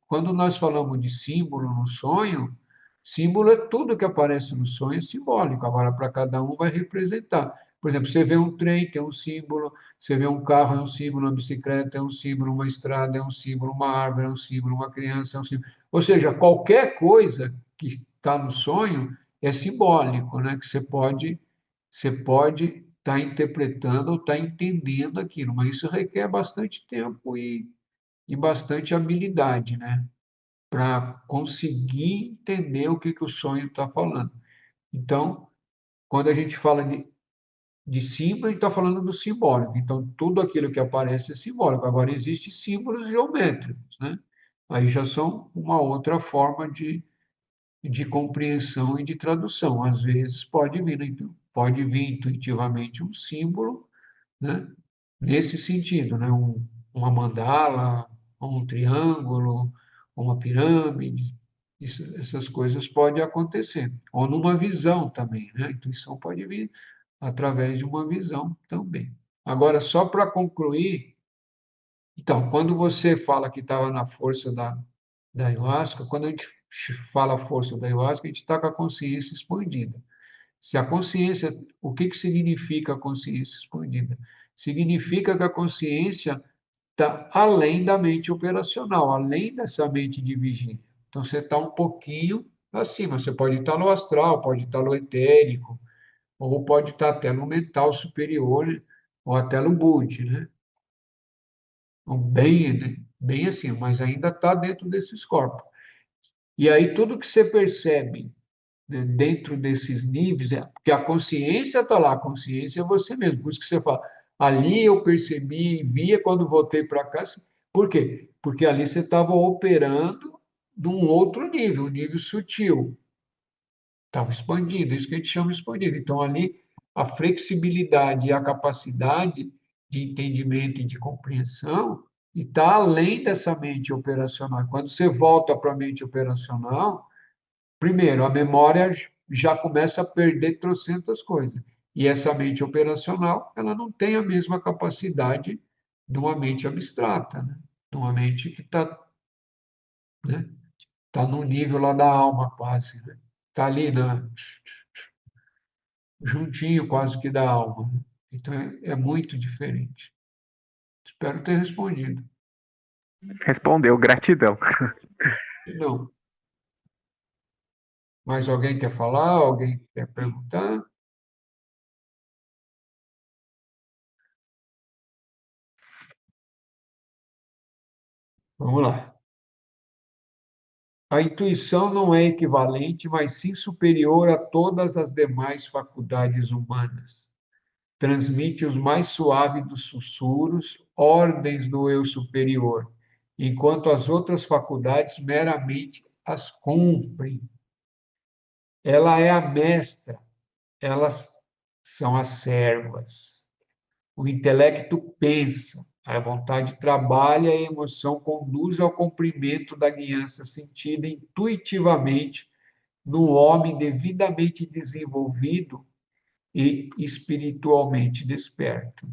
quando nós falamos de símbolo no sonho, símbolo é tudo que aparece no sonho é simbólico, agora para cada um vai representar. Por exemplo, você vê um trem, tem um símbolo, você vê um carro, é um símbolo, uma bicicleta é um símbolo, uma estrada é um símbolo, uma árvore é um símbolo, uma criança é um símbolo. Ou seja, qualquer coisa que está no sonho é simbólico, né? Que você pode estar interpretando ou estar entendendo aquilo, mas isso requer bastante tempo e bastante habilidade, né? Para conseguir entender o que o sonho está falando. Então, quando a gente fala de cima, a gente está falando do simbólico. Então, tudo aquilo que aparece é simbólico. Agora, existem símbolos geométricos, né? Aí já são uma outra forma de compreensão e de tradução. Às vezes pode vir intuitivamente um símbolo, né? Nesse sentido, né? Uma mandala, um triângulo, uma pirâmide, essas coisas podem acontecer. Ou numa visão também, né? A intuição pode vir através de uma visão também. Agora, só para concluir, então, quando você fala que estava na força da ayahuasca, quando a gente fala força da ayahuasca, a gente está com a consciência expandida. Se a consciência, o que significa a consciência expandida? Significa que a consciência está além da mente operacional, além dessa mente de vigília. Então, você está um pouquinho acima. Você pode estar no astral, pode estar no etérico, ou pode estar até no mental superior, né? Ou até no Budi, né? Então, bem, né? Bem assim, mas ainda está dentro desses corpos. E aí tudo que você percebe, né, dentro desses níveis, porque a consciência está lá, a consciência é você mesmo. Por isso que você fala, ali eu percebi, via quando voltei para cá. Por quê? Porque ali você estava operando num outro nível, um nível sutil. Estava expandindo, isso que a gente chama de expandido. Então, ali, a flexibilidade e a capacidade de entendimento e de compreensão está além dessa mente operacional. Quando você volta para a mente operacional, primeiro, a memória já começa a perder trocentas coisas. E essa mente operacional, ela não tem a mesma capacidade de uma mente abstrata, né? De uma mente que está, né? Tá no nível lá da alma quase, né? Está ali juntinho quase que da alma, né? Então é muito diferente. Espero ter respondido. Respondeu, gratidão. Não. Mais alguém quer falar? Alguém quer perguntar? Vamos lá. A intuição não é equivalente, mas sim superior a todas as demais faculdades humanas. Transmite os mais suaves dos sussurros, ordens do eu superior, enquanto as outras faculdades meramente as cumprem. Ela é a mestra, elas são as servas. O intelecto pensa, a vontade trabalha e a emoção conduz ao cumprimento da guiança sentida intuitivamente no homem devidamente desenvolvido e espiritualmente desperto.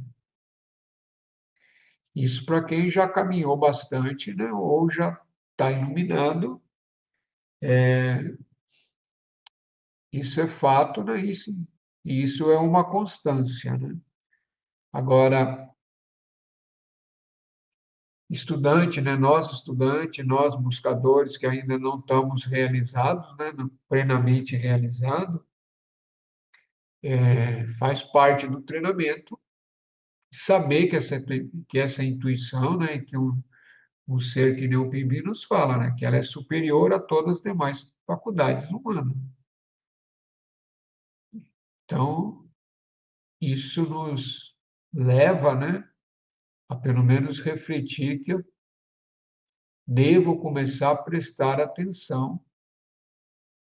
Isso para quem já caminhou bastante, né? Ou já está iluminado, isso é fato, né? Isso é uma constância, né? Agora, estudante, né? Nós estudantes, nós buscadores que ainda não estamos realizados, né? Plenamente realizados, faz parte do treinamento saber que essa intuição, né? Que um ser que nem o Pimbi nos fala, né? Que ela é superior a todas as demais faculdades humanas. Então, isso nos leva, né? A pelo menos refletir que eu devo começar a prestar atenção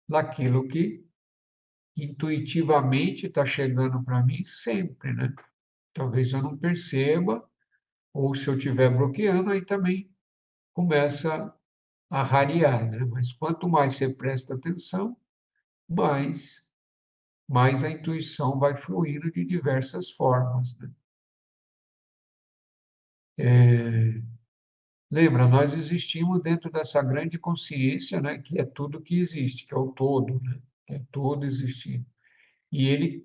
naquilo que intuitivamente está chegando para mim sempre, né? Talvez eu não perceba, ou se eu estiver bloqueando, aí também começa a rarear, né? Mas quanto mais você presta atenção, mais a intuição vai fluindo de diversas formas, né? Lembra, nós existimos dentro dessa grande consciência, né? Que é tudo que existe, que é o todo, né? Que é todo existindo. E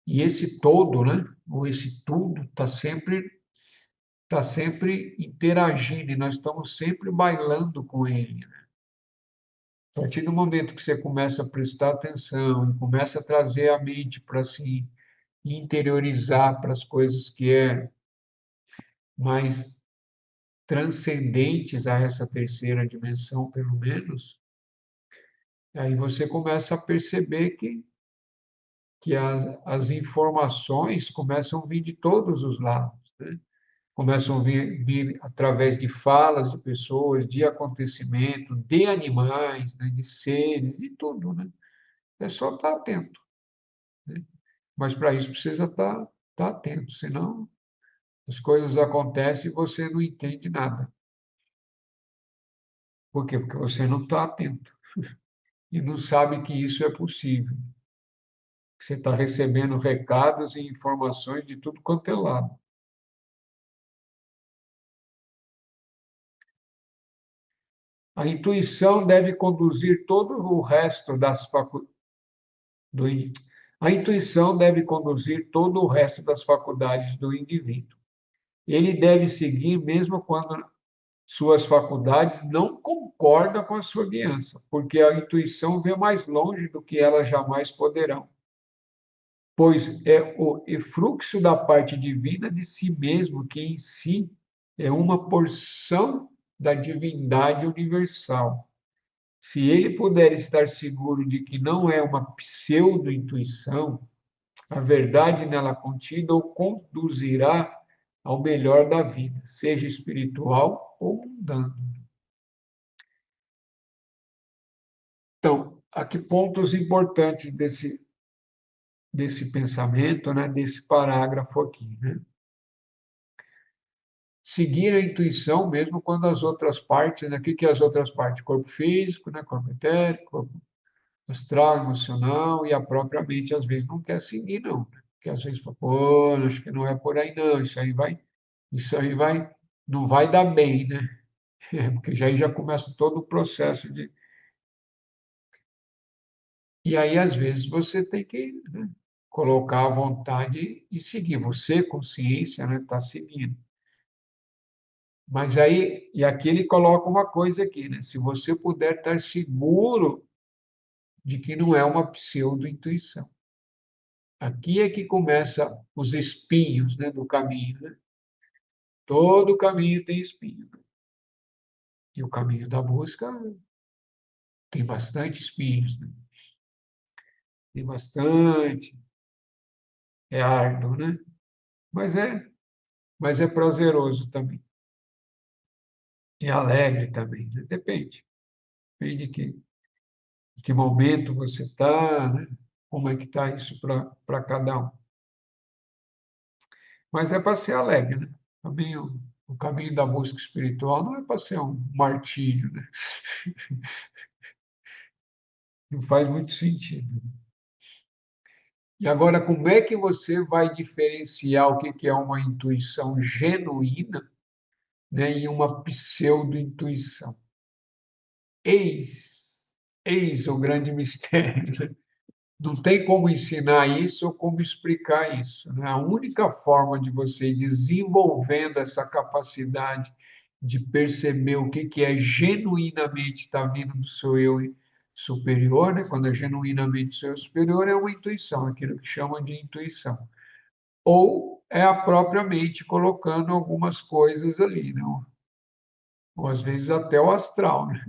esse todo, né? Ou esse tudo está sempre interagindo e nós estamos sempre bailando com ele, né? A partir do momento que você começa a prestar atenção e começa a trazer a mente para se interiorizar para as coisas que é mais transcendentes a essa terceira dimensão, pelo menos, aí você começa a perceber que que as informações começam a vir de todos os lados, né? Começam a vir através de falas de pessoas, de acontecimentos, de animais, né? De seres, de tudo, né? É só estar atento, né? Mas para isso precisa estar atento, senão as coisas acontecem e você não entende nada. Por quê? Porque você não está atento e não sabe que isso é possível. Você está recebendo recados e informações de tudo quanto é lado. A intuição deve conduzir todo o resto das faculdades. A intuição deve conduzir todo o resto das faculdades do indivíduo. Ele deve seguir mesmo quando suas faculdades não concordam com a sua guiança, porque a intuição vê mais longe do que elas jamais poderão, pois é o efluxo da parte divina de si mesmo que em si é uma porção da divindade universal. Se ele puder estar seguro de que não é uma pseudo-intuição, a verdade nela contida o conduzirá ao melhor da vida, seja espiritual ou mundano. Então, aqui pontos importantes desse pensamento, né, desse parágrafo aqui, né? Seguir a intuição mesmo quando as outras partes, né, o que é as outras partes? Corpo físico, né, corpo etérico, corpo astral, emocional e a própria mente às vezes não quer seguir, não. Né? Porque às vezes fala, pô, acho que não é por aí não, isso aí vai, não vai dar bem, né? Porque já começa todo o processo de... E aí, às vezes, você tem que, né, colocar a vontade e seguir. Você, consciência, né, está seguindo. Mas aí, e aqui ele coloca uma coisa aqui, né? Se você puder estar seguro de que não é uma pseudo-intuição. Aqui é que começa os espinhos, né, do caminho, né? Todo caminho tem espinho. Né? E o caminho da busca tem bastante espinhos, né? Tem bastante, é árduo, né? Mas é prazeroso também. E alegre também, né? Depende. Depende de que momento você está, né? Como é que está isso para cada um. Mas é para ser alegre, né? O caminho da busca espiritual não é para ser um martírio, né? Não faz muito sentido. E agora, como é que você vai diferenciar o que é uma intuição genuína, né, e uma pseudo-intuição? Eis o grande mistério. Né? Não tem como ensinar isso ou como explicar isso. Né? A única forma de você ir desenvolvendo essa capacidade de perceber o que é genuinamente está vindo do seu eu superior, né? Quando é genuinamente seu eu superior, é uma intuição, aquilo que chamam de intuição. Ou é a própria mente colocando algumas coisas ali, né? Ou às vezes até o astral, né?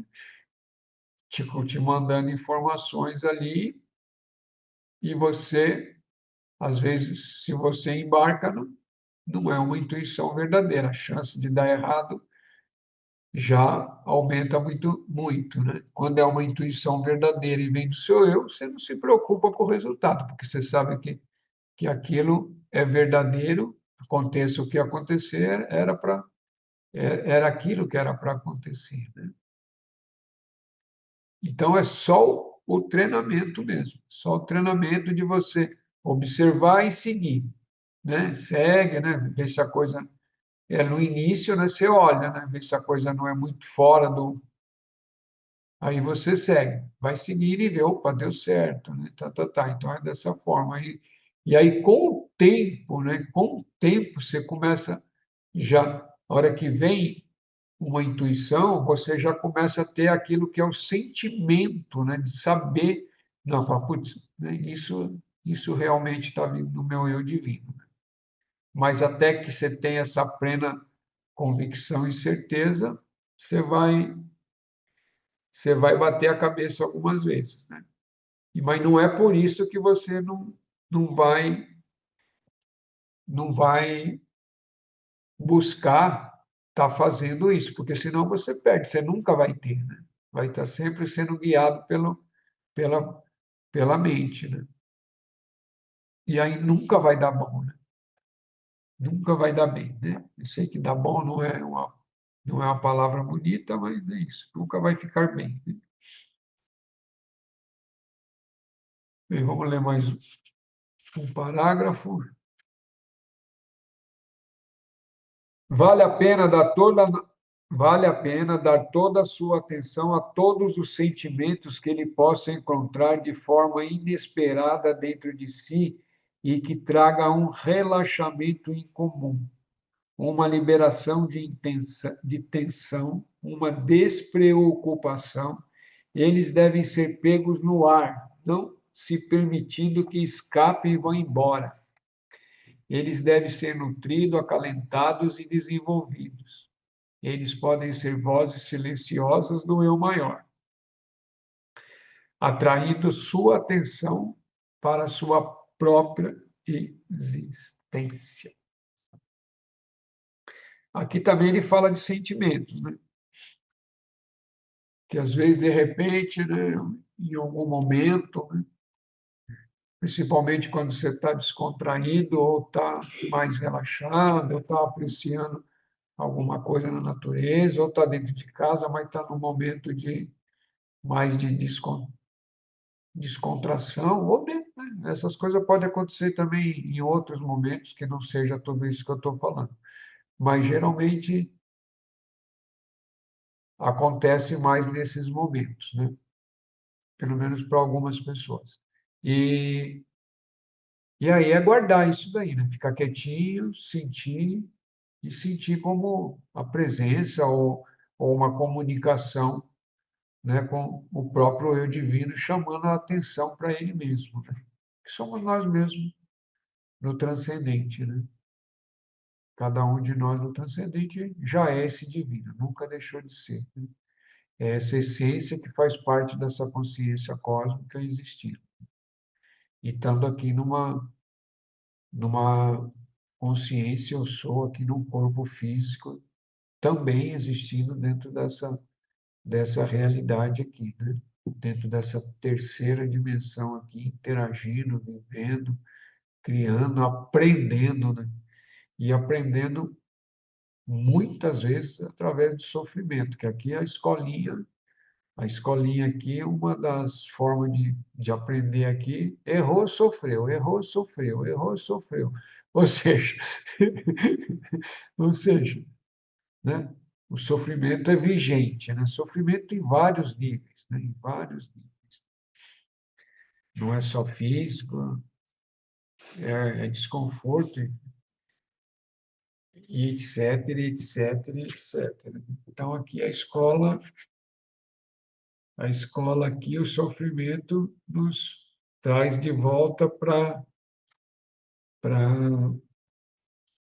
Tipo, te mandando informações ali e você, às vezes, se você embarca, não é uma intuição verdadeira. A chance de dar errado já aumenta muito, muito, né? Quando é uma intuição verdadeira e vem do seu eu, você não se preocupa com o resultado, porque você sabe que aquilo é verdadeiro, aconteça o que acontecer, era aquilo que era para acontecer, né? Então, é só o treinamento mesmo, só o treinamento de você observar e seguir, né? Segue, né? Vê se a coisa é no início, né? Você olha, né? Vê se a coisa não é muito fora do... Aí você segue, vai seguir e vê, opa, deu certo, né? Tá. Então, é dessa forma. E aí, com o tempo, né? Com o tempo, você começa já, a hora que vem uma intuição, você já começa a ter aquilo que é o sentimento, né, de saber, não, fala, putz, né, isso realmente está vindo do meu eu divino. Né? Mas até que você tenha essa plena convicção e certeza, você vai bater a cabeça algumas vezes, né? Mas não é por isso que você não vai, não vai buscar estar fazendo isso, porque senão você perde, você nunca vai ter, né? Vai estar sempre sendo guiado pela, pela mente, né? E aí nunca vai dar bom, né? Nunca vai dar bem, né? Eu sei que dar bom não é uma palavra bonita, mas é isso, nunca vai ficar bem, né? Bem, vamos ler mais um parágrafo. Vale a pena dar toda, vale a pena dar toda a sua atenção a todos os sentimentos que ele possa encontrar de forma inesperada dentro de si e que traga um relaxamento incomum, uma liberação de tensão, uma despreocupação. Eles devem ser pegos no ar, não se permitindo que escapem e vão embora. Eles devem ser nutridos, acalentados e desenvolvidos. Eles podem ser vozes silenciosas do eu maior, atraindo sua atenção para a sua própria existência. Aqui também ele fala de sentimentos, né? Que às vezes, de repente, né, em algum momento, né, principalmente quando você está descontraído ou está mais relaxado, ou está apreciando alguma coisa na natureza, ou está dentro de casa, mas está num momento de mais de descontração, ou dentro, né? Essas coisas podem acontecer também em outros momentos, que não seja tudo isso que eu estou falando. Mas geralmente acontece mais nesses momentos, né? Pelo menos para algumas pessoas. E, e aí é guardar isso daí, né? Ficar quietinho, sentir, e sentir como a presença ou uma comunicação, né, com o próprio eu divino, chamando a atenção para ele mesmo, né? Que somos nós mesmos no transcendente, né? Cada um de nós no transcendente já é esse divino, nunca deixou de ser, né? É essa essência que faz parte dessa consciência cósmica existindo. E estando aqui numa consciência, eu sou aqui num corpo físico, também existindo dentro dessa realidade aqui, né? Dentro dessa terceira dimensão aqui, interagindo, vivendo, criando, aprendendo, né? E aprendendo muitas vezes através do sofrimento, que aqui é a escolinha aqui, uma das formas de aprender aqui, errou, sofreu, errou, sofreu, errou, sofreu. Ou seja, ou seja, né? O sofrimento é vigente, né? Sofrimento em vários níveis, né? Em vários níveis. Não é só físico, é desconforto, e etc, etc, etc. Então, aqui a escola aqui, o sofrimento nos traz de volta para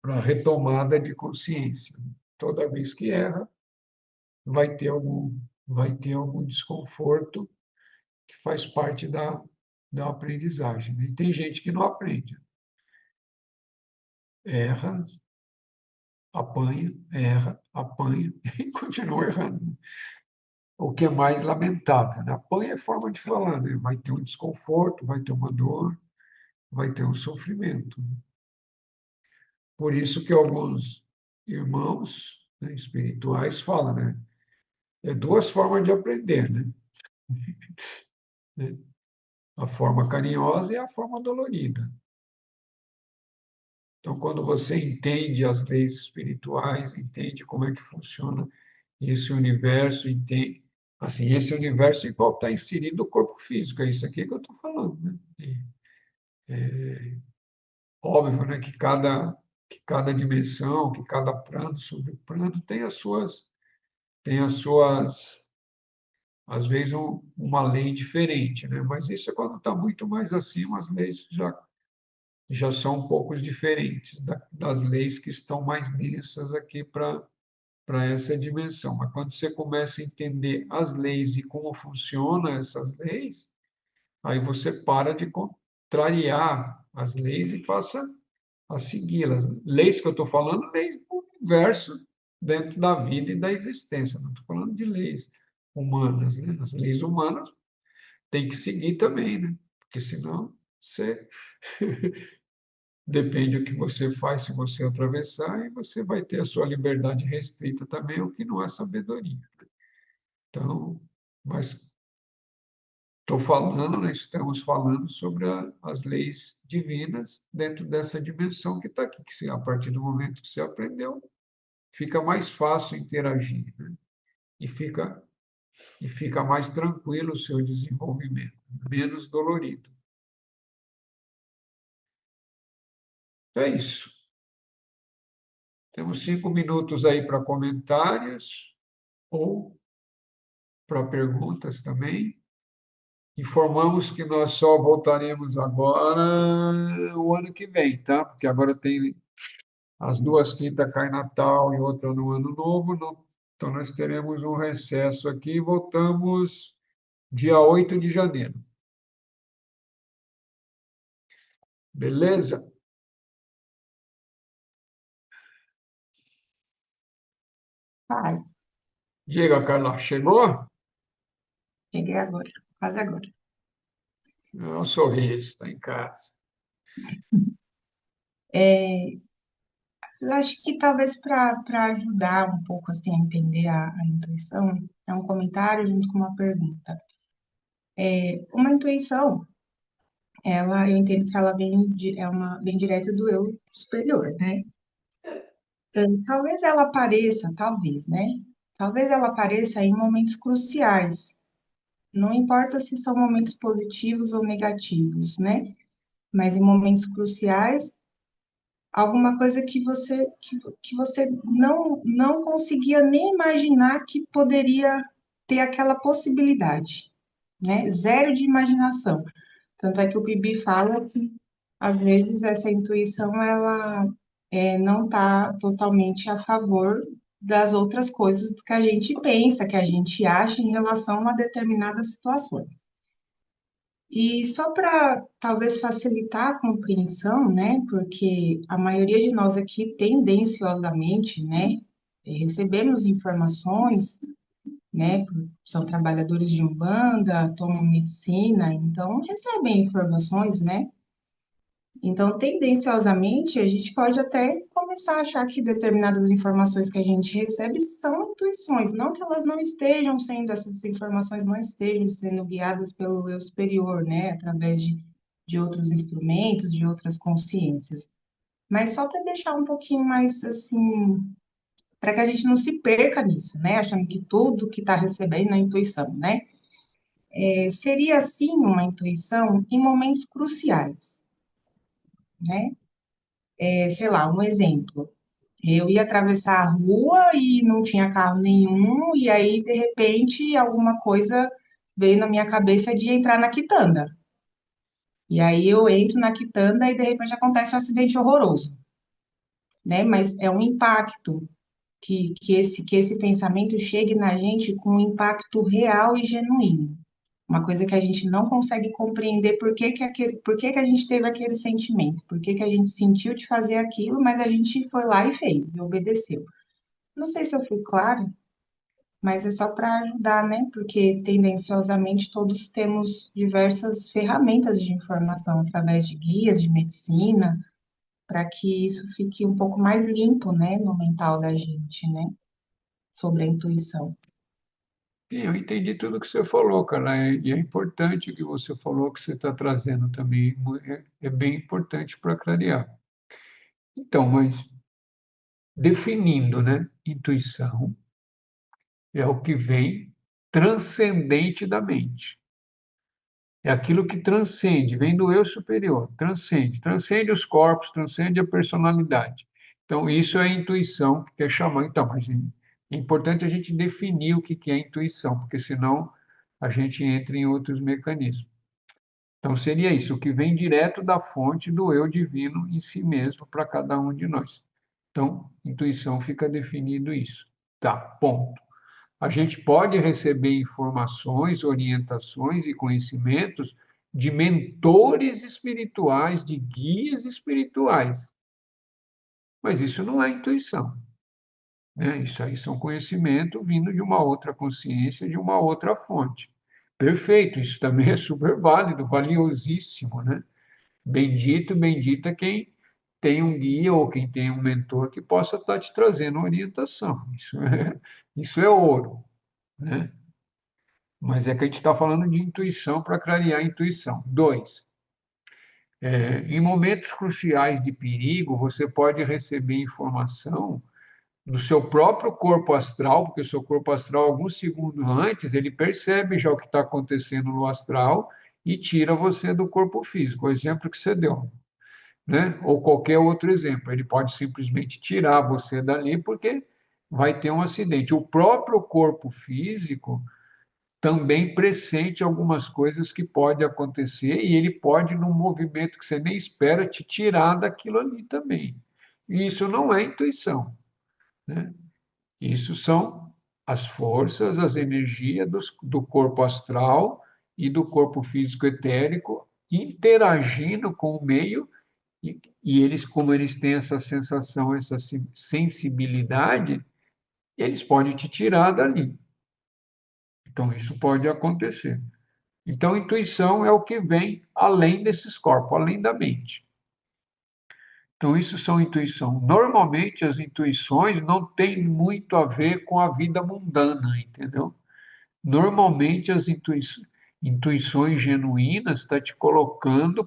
a retomada de consciência. Toda vez que erra, vai ter algum desconforto que faz parte da aprendizagem, né? E tem gente que não aprende. Erra, apanha, erra, apanha e continua errando. O que é mais lamentável, né? Apanha é forma de falar, né? Vai ter um desconforto, vai ter uma dor, vai ter um sofrimento. Por isso que alguns irmãos, né, espirituais falam, né? É duas formas de aprender, né? A forma carinhosa e a forma dolorida. Então, quando você entende as leis espirituais, entende como é que funciona esse universo, entende, assim, esse universo igual está inserido no corpo físico, é isso aqui que eu estou falando, né? Óbvio, né, que cada dimensão, que cada plano sobre plano tem as suas, às vezes, uma lei diferente, né? Mas isso é quando está muito mais acima, as leis já são um pouco diferentes das leis que estão mais densas aqui para essa dimensão. Mas quando você começa a entender as leis e como funcionam essas leis, aí você para contrariar as leis e passa a segui-las. Leis que eu estou falando, leis do universo, dentro da vida e da existência. Não estou falando de leis humanas, né? As leis humanas tem que seguir também, né? Porque senão você depende do que você faz se você atravessar e você vai ter a sua liberdade restrita também, o que não é sabedoria. Então, mas estou falando, né, estamos falando sobre as leis divinas dentro dessa dimensão que está aqui, que a partir do momento que você aprendeu, fica mais fácil interagir, né? E fica mais tranquilo o seu desenvolvimento, menos dolorido. É isso. Temos 5 minutos aí para comentários ou para perguntas também. Informamos que nós só voltaremos agora o ano que vem, tá? Porque agora tem as 2 quintas cai Natal e outra no Ano Novo, então nós teremos um recesso aqui e voltamos dia 8 de janeiro. Beleza? Pai, Diga, Carla, chegou? cheguei agora, quase agora. Não, sorriso, está em casa. É, acho que talvez para ajudar um pouco assim a entender a intuição, é um comentário junto com uma pergunta. Uma intuição, eu entendo que ela vem direto do eu superior, né? Talvez ela apareça, talvez, né? Talvez ela apareça em momentos cruciais. Não importa se são momentos positivos ou negativos, né? Mas em momentos cruciais, alguma coisa que você não conseguia nem imaginar que poderia ter aquela possibilidade, né? Zero de imaginação. Tanto é que o Bibi fala que às vezes essa intuição ela não está totalmente a favor das outras coisas que a gente pensa, que a gente acha em relação a determinadas situações. E só para talvez facilitar a compreensão, né? Porque a maioria de nós aqui tendenciosamente, né? Recebemos informações, né? São trabalhadores de Umbanda, tomam medicina, então recebem informações, né? Então, tendenciosamente, a gente pode até começar a achar que determinadas informações que a gente recebe são intuições, não que elas não estejam sendo, essas informações não estejam sendo guiadas pelo eu superior, né, através de outros instrumentos, de outras consciências. Mas só para deixar um pouquinho mais, assim, para que a gente não se perca nisso, né, achando que tudo que está recebendo é intuição, né. Seria, assim, uma intuição em momentos cruciais, né. Sei lá, um exemplo. Eu ia atravessar a rua e não tinha carro nenhum, e aí, de repente, alguma coisa veio na minha cabeça de entrar na quitanda. E aí eu entro na quitanda e, de repente, acontece um acidente horroroso, né? Mas é um impacto que esse pensamento chegue na gente com um impacto real e genuíno. Uma coisa que a gente não consegue compreender por que que a gente teve aquele sentimento, por que que a gente sentiu de fazer aquilo, mas a gente foi lá e fez, e obedeceu. Não sei se eu fui claro, mas é só para ajudar, né? Porque tendenciosamente todos temos diversas ferramentas de informação através de guias de medicina, para que isso fique um pouco mais limpo, né, no mental da gente, né? Sobre a intuição. Sim, eu entendi tudo que você falou, cara, e é importante o que você falou, que você está trazendo também, é bem importante para clarear. Então, mas definindo, né, intuição é o que vem transcendente da mente. É aquilo que transcende, vem do eu superior, transcende os corpos, transcende a personalidade. Então, isso é a intuição que quer chamar. Então, mas é importante a gente definir o que é intuição, porque senão a gente entra em outros mecanismos. Então, seria isso, o que vem direto da fonte do eu divino em si mesmo para cada um de nós. Então, intuição fica definido isso. Tá, ponto. A gente pode receber informações, orientações e conhecimentos de mentores espirituais, de guias espirituais. Mas isso não é intuição, né? Isso aí são conhecimento vindo de uma outra consciência, de uma outra fonte. Perfeito, isso também é super válido, valiosíssimo, né? Bendito, bendita quem tem um guia ou quem tem um mentor que possa estar te trazendo orientação. Isso é ouro, né? Mas é que a gente está falando de intuição para clarear a intuição. Dois, em momentos cruciais de perigo, você pode receber informação do seu próprio corpo astral, porque o seu corpo astral, alguns segundos antes, ele percebe já o que está acontecendo no astral e tira você do corpo físico, o exemplo que você deu, né? Ou qualquer outro exemplo. Ele pode simplesmente tirar você dali porque vai ter um acidente. O próprio corpo físico também pressente algumas coisas que podem acontecer e ele pode, num movimento que você nem espera, te tirar daquilo ali também. E isso não é intuição, né? Isso são as forças, as energias do corpo astral e do corpo físico etérico interagindo com o meio e eles, como eles têm essa sensação, essa sensibilidade, eles podem te tirar dali. Então, isso pode acontecer. Então, intuição é o que vem além desses corpos, além da mente. Então, isso são intuição. Normalmente, as intuições não têm muito a ver com a vida mundana, entendeu? Normalmente, as intuições genuínas estão te colocando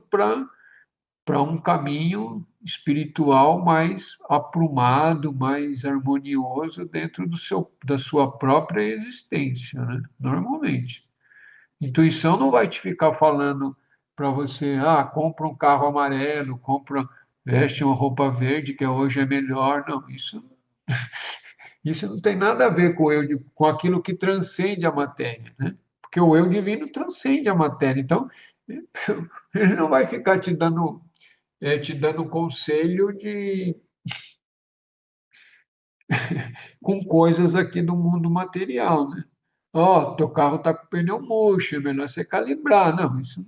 para um caminho espiritual mais aprumado, mais harmonioso dentro da sua própria existência, né? Normalmente. Intuição não vai te ficar falando para você, compra um carro amarelo, veste uma roupa verde que hoje é melhor. Não, isso não tem nada a ver com com aquilo que transcende a matéria, né? Porque o eu divino transcende a matéria. Então, ele não vai ficar te dando conselho com coisas aqui do mundo material, né? Teu carro está com pneu murcho, é melhor você calibrar. Não, isso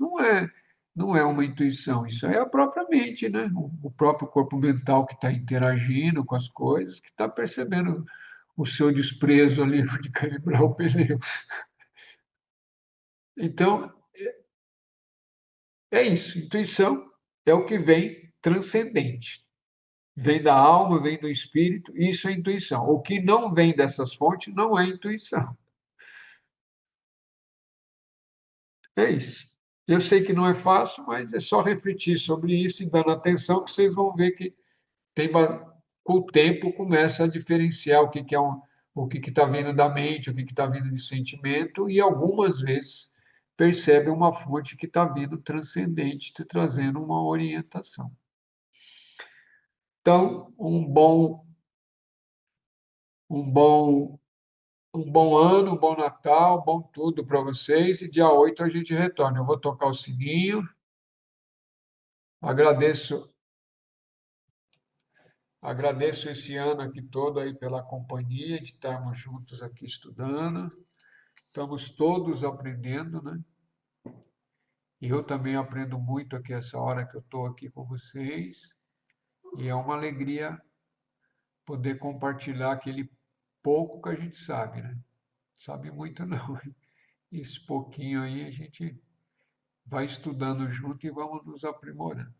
não é uma intuição, isso é a própria mente, né? O próprio corpo mental que está interagindo com as coisas, que está percebendo o seu desprezo ali de calibrar o pneu. Então, é isso. Intuição é o que vem transcendente. Vem da alma, vem do espírito, isso é intuição. O que não vem dessas fontes não é intuição. É isso. Eu sei que não é fácil, mas é só refletir sobre isso e dando atenção que vocês vão ver que com o tempo começa a diferenciar o que está vindo da mente, o que está vindo de sentimento, e algumas vezes percebe uma fonte que está vindo transcendente, te trazendo uma orientação. Então, um bom um bom ano, um bom Natal, bom tudo para vocês. E dia 8 a gente retorna. Eu vou tocar o sininho. Agradeço, agradeço esse ano aqui todo aí pela companhia, de estarmos juntos aqui estudando. Estamos todos aprendendo, né? E eu também aprendo muito aqui essa hora que eu estou aqui com vocês. E é uma alegria poder compartilhar aquele pouco que a gente sabe, né? Sabe muito não. Esse pouquinho aí a gente vai estudando junto e vamos nos aprimorando.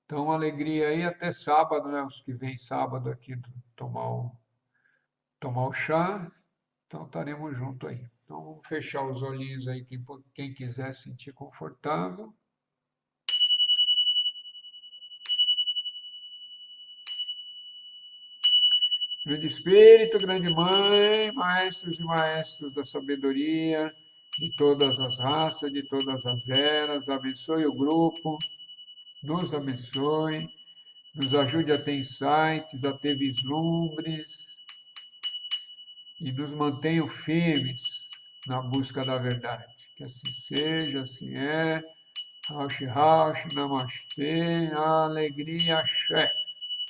Então, alegria aí até sábado, né? Os que vêm sábado aqui tomar o chá, então estaremos juntos aí. Então, vamos fechar os olhinhos aí, quem quiser sentir confortável. Grande Espírito, grande Mãe, maestros e maestros da sabedoria, de todas as raças, de todas as eras, abençoe o grupo, nos abençoe, nos ajude a ter insights, a ter vislumbres e nos mantenham firmes na busca da verdade. Que assim seja, assim é. Raush, Raush, Namastê, alegria, axé.